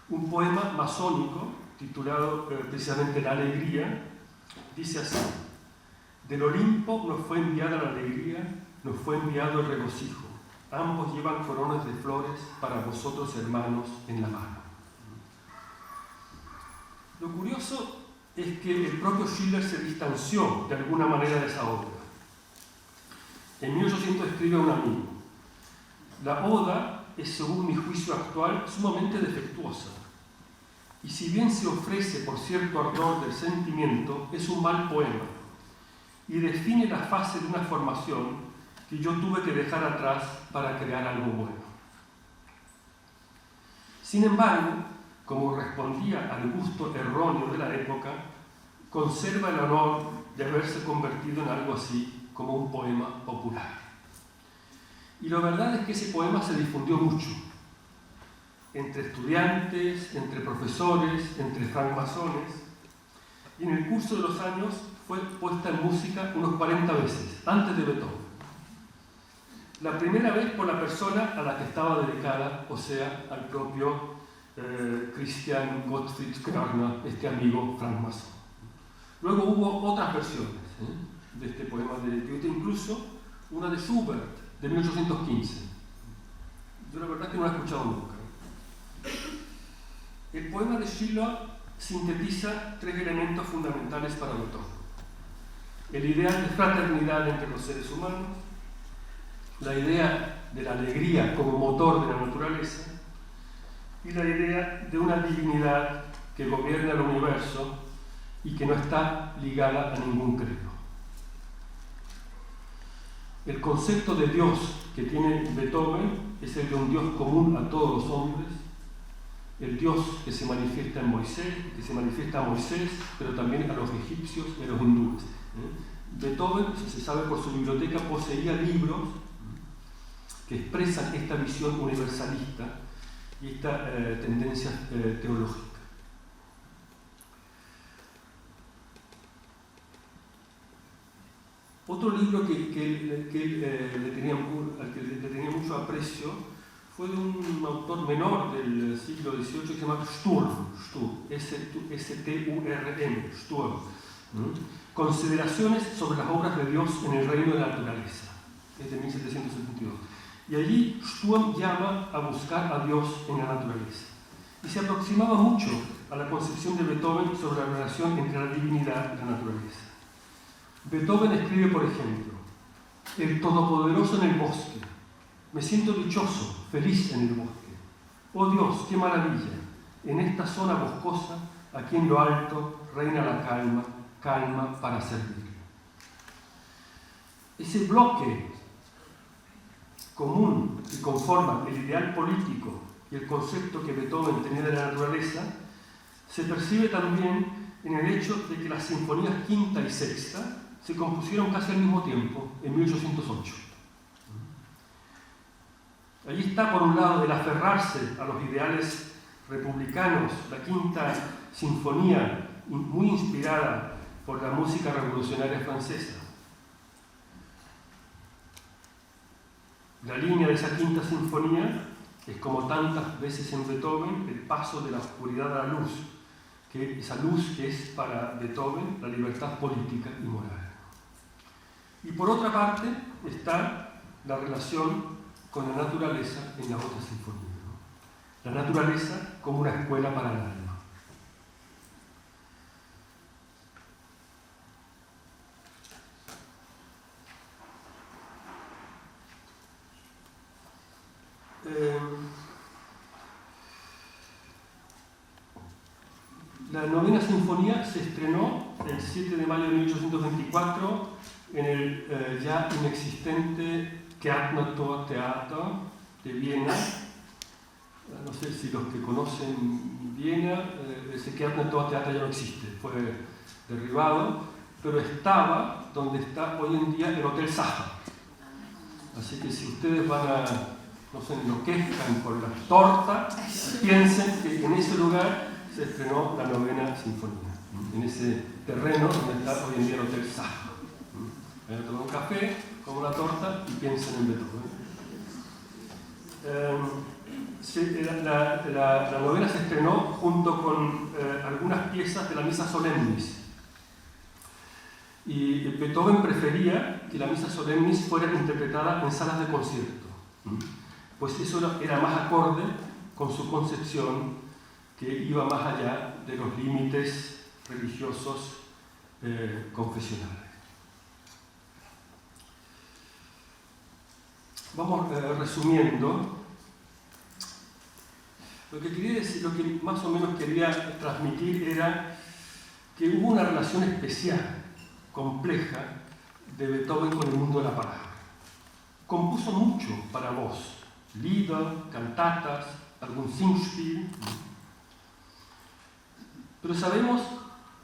Un poema masónico titulado precisamente La alegría dice así: del Olimpo nos fue enviada la alegría, nos fue enviado el regocijo. Ambos llevan coronas de flores para vosotros, hermanos, en la mano. Lo curioso es que el propio Schiller se distanció de alguna manera de esa obra. En 1800 escribe a un amigo: la oda es, según mi juicio actual, sumamente defectuosa, y si bien se ofrece por cierto ardor del sentimiento, es un mal poema, y define la fase de una formación que yo tuve que dejar atrás para crear algo bueno. Sin embargo, como respondía al gusto erróneo de la época, conserva el honor de haberse convertido en algo así como un poema popular. Y la verdad es que ese poema se difundió mucho, entre estudiantes, entre profesores, entre francmasones, y en el curso de los años fue puesta en música unos 40 veces, antes de Beethoven. La primera vez por la persona a la que estaba dedicada, o sea, al propio Christian Gottfried Körner, este amigo francmasón. Luego hubo otras versiones de este poema de Goethe, incluso una de Schubert, de 1815. Yo la verdad es que no la he escuchado nunca. El poema de Schiller sintetiza tres elementos fundamentales para Beethoven: el ideal de fraternidad entre los seres humanos, la idea de la alegría como motor de la naturaleza y la idea de una divinidad que gobierna el universo y que no está ligada a ningún credo. El concepto de Dios que tiene Beethoven es el de un Dios común a todos los hombres, el Dios que se manifiesta en Moisés, que se manifiesta a Moisés, pero también a los egipcios y a los hindúes. Beethoven, se sabe por su biblioteca, poseía libros que expresan esta visión universalista y esta tendencia teológica. Otro libro al que le tenía mucho aprecio fue de un autor menor del siglo XVIII que se llama Sturm, S-T-U-R-M, Sturm. Consideraciones sobre las obras de Dios en el reino de la naturaleza, es de 1772. Y allí Sturm llama a buscar a Dios en la naturaleza. Y se aproximaba mucho a la concepción de Beethoven sobre la relación entre la divinidad y la naturaleza. Beethoven escribe, por ejemplo: el Todopoderoso en el bosque. Me siento dichoso, feliz en el bosque. Oh Dios, qué maravilla. En esta zona boscosa, aquí en lo alto, reina la calma para servir. Ese bloque común que conforma el ideal político y el concepto que Beethoven tenía de la naturaleza se percibe también en el hecho de que las sinfonías quinta y sexta se compusieron casi al mismo tiempo, en 1808. Allí está, por un lado, el aferrarse a los ideales republicanos, la Quinta Sinfonía, muy inspirada por la música revolucionaria francesa. La línea de esa Quinta Sinfonía es, como tantas veces en Beethoven, el paso de la oscuridad a la luz, que esa luz que es para Beethoven la libertad política y moral. Y por otra parte está la relación con la naturaleza en la otra sinfonía, ¿no? La naturaleza como una escuela para el alma. La novena sinfonía se estrenó el 7 de mayo de 1824 en el ya inexistente Kärntner Theater de Viena. No sé si los que conocen Viena, ese Kärntner Theater ya no existe, fue derribado, pero estaba donde está hoy en día el Hotel Saja. Así que si ustedes van a, no se enloquezcan por las tortas, piensen que en ese lugar se estrenó la novena sinfonía, en ese terreno donde está hoy en día el Hotel Saja. Van a tomar un café, con una torta y piensen en Beethoven. La novena se estrenó junto con algunas piezas de la Misa Solemnis. Y Beethoven prefería que la Misa Solemnis fuera interpretada en salas de concierto, pues eso era más acorde con su concepción, que iba más allá de los límites religiosos confesionales. Vamos resumiendo. Lo que quería decir, lo que más o menos quería transmitir era que hubo una relación especial, compleja, de Beethoven con el mundo de la palabra. Compuso mucho para voz, Lieder, cantatas, algún Singspiel. Pero sabemos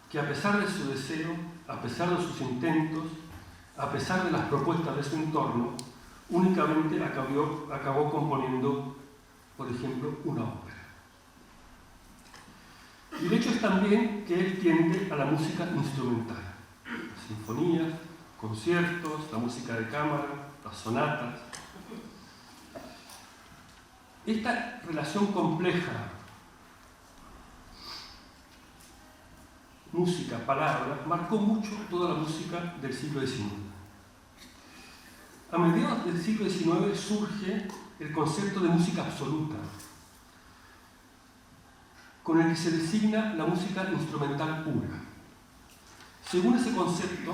que a pesar de su deseo, a pesar de sus intentos, a pesar de las propuestas de su entorno, únicamente acabó componiendo, por ejemplo, una ópera. Y el hecho es también que él tiende a la música instrumental, las sinfonías, conciertos, la música de cámara, las sonatas. Esta relación compleja música-palabra marcó mucho toda la música del siglo XIX. A mediados del siglo XIX surge el concepto de música absoluta, con el que se designa la música instrumental pura. Según ese concepto,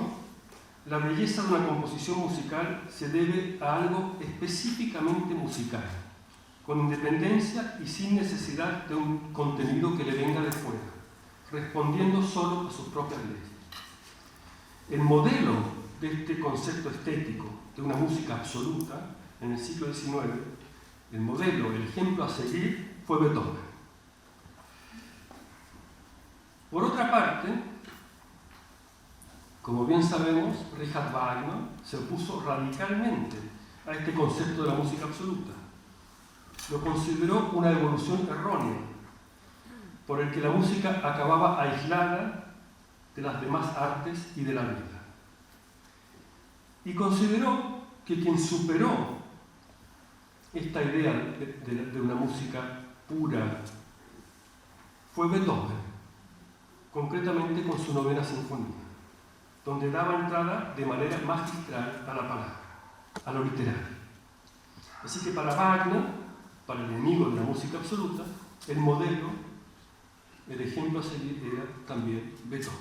la belleza de una composición musical se debe a algo específicamente musical, con independencia y sin necesidad de un contenido que le venga de fuera, respondiendo solo a sus propias leyes. El modelo de este concepto estético de una música absoluta en el siglo XIX, el modelo, el ejemplo a seguir, fue Beethoven. Por otra parte, como bien sabemos, Richard Wagner se opuso radicalmente a este concepto de la música absoluta. Lo consideró una evolución errónea, por el que la música acababa aislada de las demás artes y de la vida. Y consideró que quien superó esta idea de una música pura fue Beethoven, concretamente con su novena sinfonía, donde daba entrada de manera magistral a la palabra, a lo literario. Así que para Wagner, para el enemigo de la música absoluta, el modelo, el ejemplo a seguir era también Beethoven.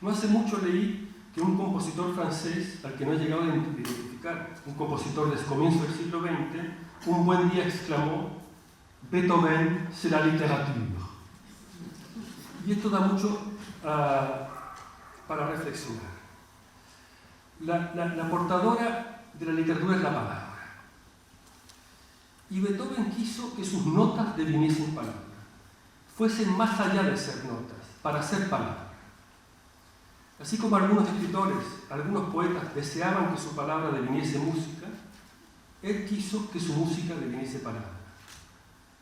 No hace mucho leí que un compositor francés, al que no he llegado a identificar, un compositor del comienzo del siglo XX, un buen día exclamó: Beethoven, c'est la littérature. Y esto da mucho para reflexionar. La portadora de la literatura es la palabra. Y Beethoven quiso que sus notas deviniesen palabra, fuesen más allá de ser notas, para ser palabra. Así como algunos escritores, algunos poetas deseaban que su palabra deviniese música, él quiso que su música deviniese palabra.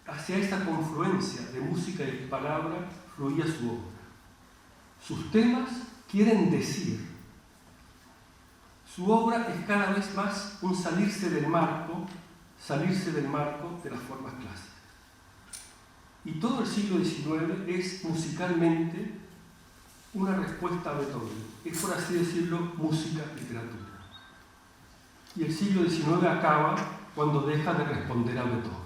Hacia esta confluencia de música y palabra fluía su obra. Sus temas quieren decir. Su obra es cada vez más un salirse del marco de las formas clásicas. Y todo el siglo XIX es musicalmente una respuesta a Beethoven. Es, por así decirlo, música-literatura. Y el siglo XIX acaba cuando deja de responder a Beethoven.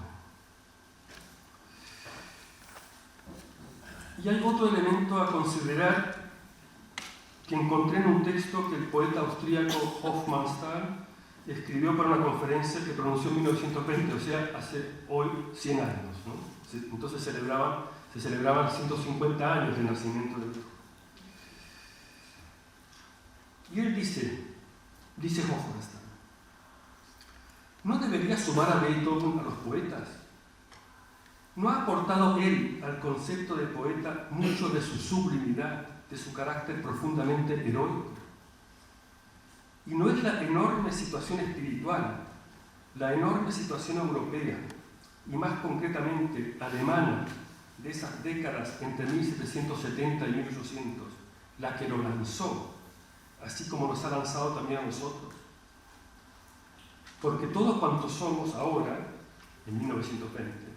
Y hay otro elemento a considerar que encontré en un texto que el poeta austríaco Hofmannsthal escribió para una conferencia que pronunció en 1920, o sea, hace hoy 100 años, ¿no? Entonces se celebraban 150 años del nacimiento de Beethoven. Y él dice Hofmannsthal, ¿no debería sumar a Beethoven a los poetas? ¿No ha aportado él al concepto de poeta mucho de su sublimidad, de su carácter profundamente heroico? Y no es la enorme situación espiritual, la enorme situación europea, y más concretamente alemana, de esas décadas entre 1770 y 1800, la que lo lanzó, así como nos ha lanzado también a nosotros? Porque todo cuanto somos ahora, en 1920,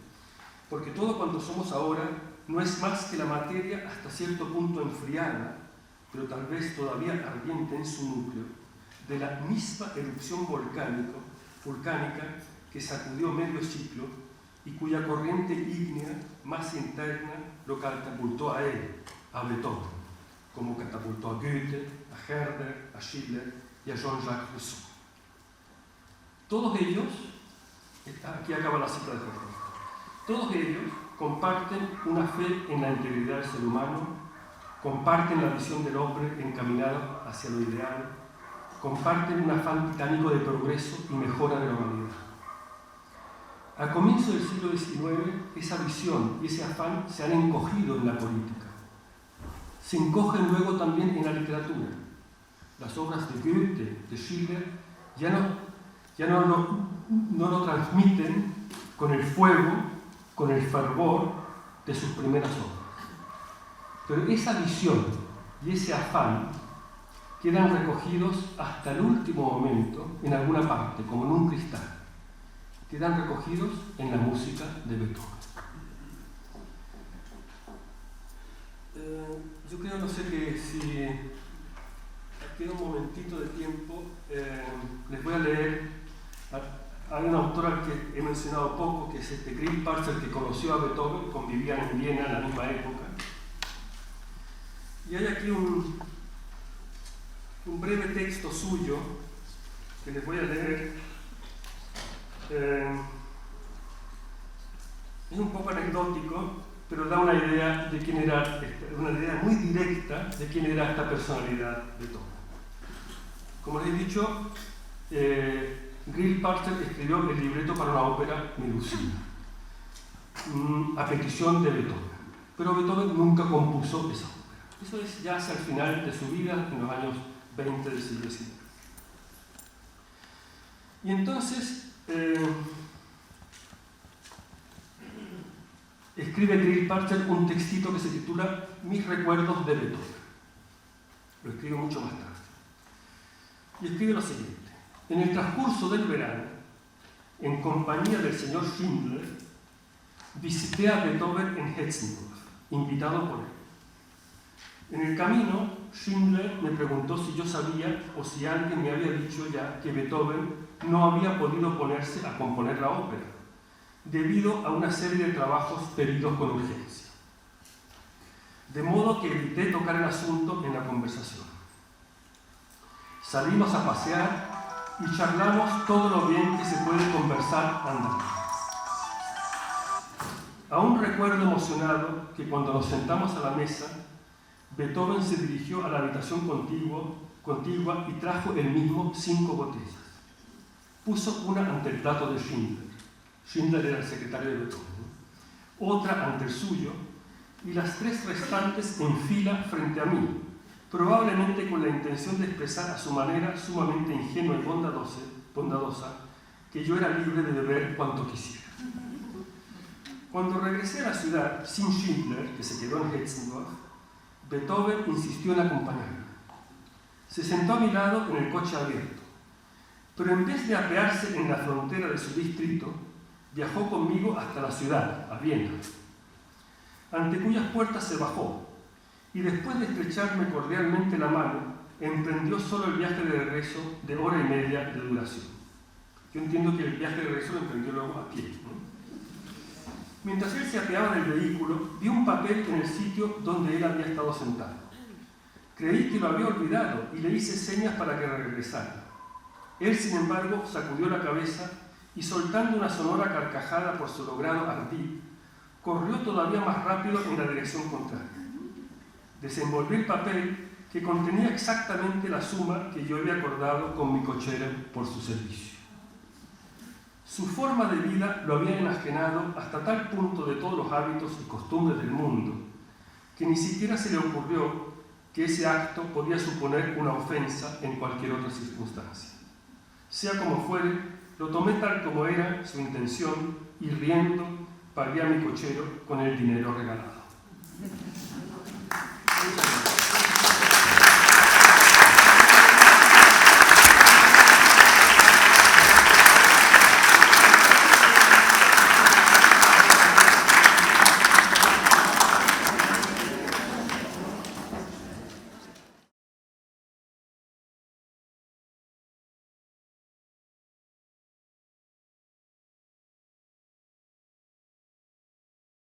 porque todo cuanto somos ahora no es más que la materia hasta cierto punto enfriada, pero tal vez todavía ardiente en su núcleo, de la misma erupción volcánica que sacudió medio siglo y cuya corriente ígnea más interna lo catapultó a él, a Beethoven, como catapultó a Goethe, a Herder, a Schiller y a Jean-Jacques Rousseau. Todos ellos, aquí acaba la cita de Jorge, todos ellos comparten una fe en la integridad del ser humano, comparten la visión del hombre encaminado hacia lo ideal, comparten un afán titánico de progreso y mejora de la humanidad. A comienzos del siglo XIX, esa visión y ese afán se han encogido en la política. Se encogen luego también en la literatura. Las obras de Goethe, de Schiller, ya no lo transmiten con el fuego, con el fervor de sus primeras obras. Pero esa visión y ese afán quedan recogidos hasta el último momento en alguna parte, como en un cristal. Quedan recogidos en la música de Beethoven. Yo creo, no sé, que si queda un momentito de tiempo, les voy a leer. Hay una autora que he mencionado poco, que es Grillparzer, que conoció a Beethoven, convivían en Viena en la misma época. Y hay aquí un breve texto suyo que les voy a leer. Es un poco anecdótico, pero da una idea de quién era, una idea muy directa de quién era esta personalidad de Beethoven. Como les he dicho, Grillparzer escribió el libreto para una ópera Melusina, a petición de Beethoven, pero Beethoven nunca compuso esa ópera. Eso es ya hacia el final de su vida, en los años 20 del siglo XIX. Y entonces escribe Grillparzer un textito que se titula Mis recuerdos de Beethoven. Lo escribe mucho más tarde. Y escribe lo siguiente: en el transcurso del verano, en compañía del señor Schindler, visité a Beethoven en Hetzendorf, invitado por él. En el camino, Schindler me preguntó si yo sabía o si alguien me había dicho ya que Beethoven no había podido ponerse a componer la ópera, debido a una serie de trabajos pedidos con urgencia. De modo que evité tocar el asunto en la conversación. Salimos a pasear y charlamos todo lo bien que se puede conversar andando. Aún recuerdo emocionado que cuando nos sentamos a la mesa, Beethoven se dirigió a la habitación contigua y trajo él mismo 5 botellas. Puso una ante el plato de Schindler. Schindler era el secretario de Beethoven. Otra ante el suyo y las 3 restantes en fila frente a mí, probablemente con la intención de expresar a su manera sumamente ingenua y bondadosa que yo era libre de beber cuanto quisiera. Cuando regresé a la ciudad sin Schindler, que se quedó en Hetzendorf, Beethoven insistió en acompañarme. Se sentó a mi lado en el coche abierto, pero en vez de apearse en la frontera de su distrito, viajó conmigo hasta la ciudad, a Viena, ante cuyas puertas se bajó, y después de estrecharme cordialmente la mano, emprendió solo el viaje de regreso de hora y media de duración. Yo entiendo que el viaje de regreso lo emprendió luego a pie, ¿no? Mientras él se apeaba del vehículo, vi un papel en el sitio donde él había estado sentado. Creí que lo había olvidado y le hice señas para que regresara. Él, sin embargo, sacudió la cabeza y, soltando una sonora carcajada por su logrado ardid, corrió todavía más rápido en la dirección contraria. Desenvolví el papel, que contenía exactamente la suma que yo había acordado con mi cochero por su servicio. Su forma de vida lo había enajenado hasta tal punto de todos los hábitos y costumbres del mundo, que ni siquiera se le ocurrió que ese acto podía suponer una ofensa en cualquier otra circunstancia. Sea como fuere, lo tomé tal como era su intención y, riendo, pagué a mi cochero con el dinero regalado. Muchas gracias.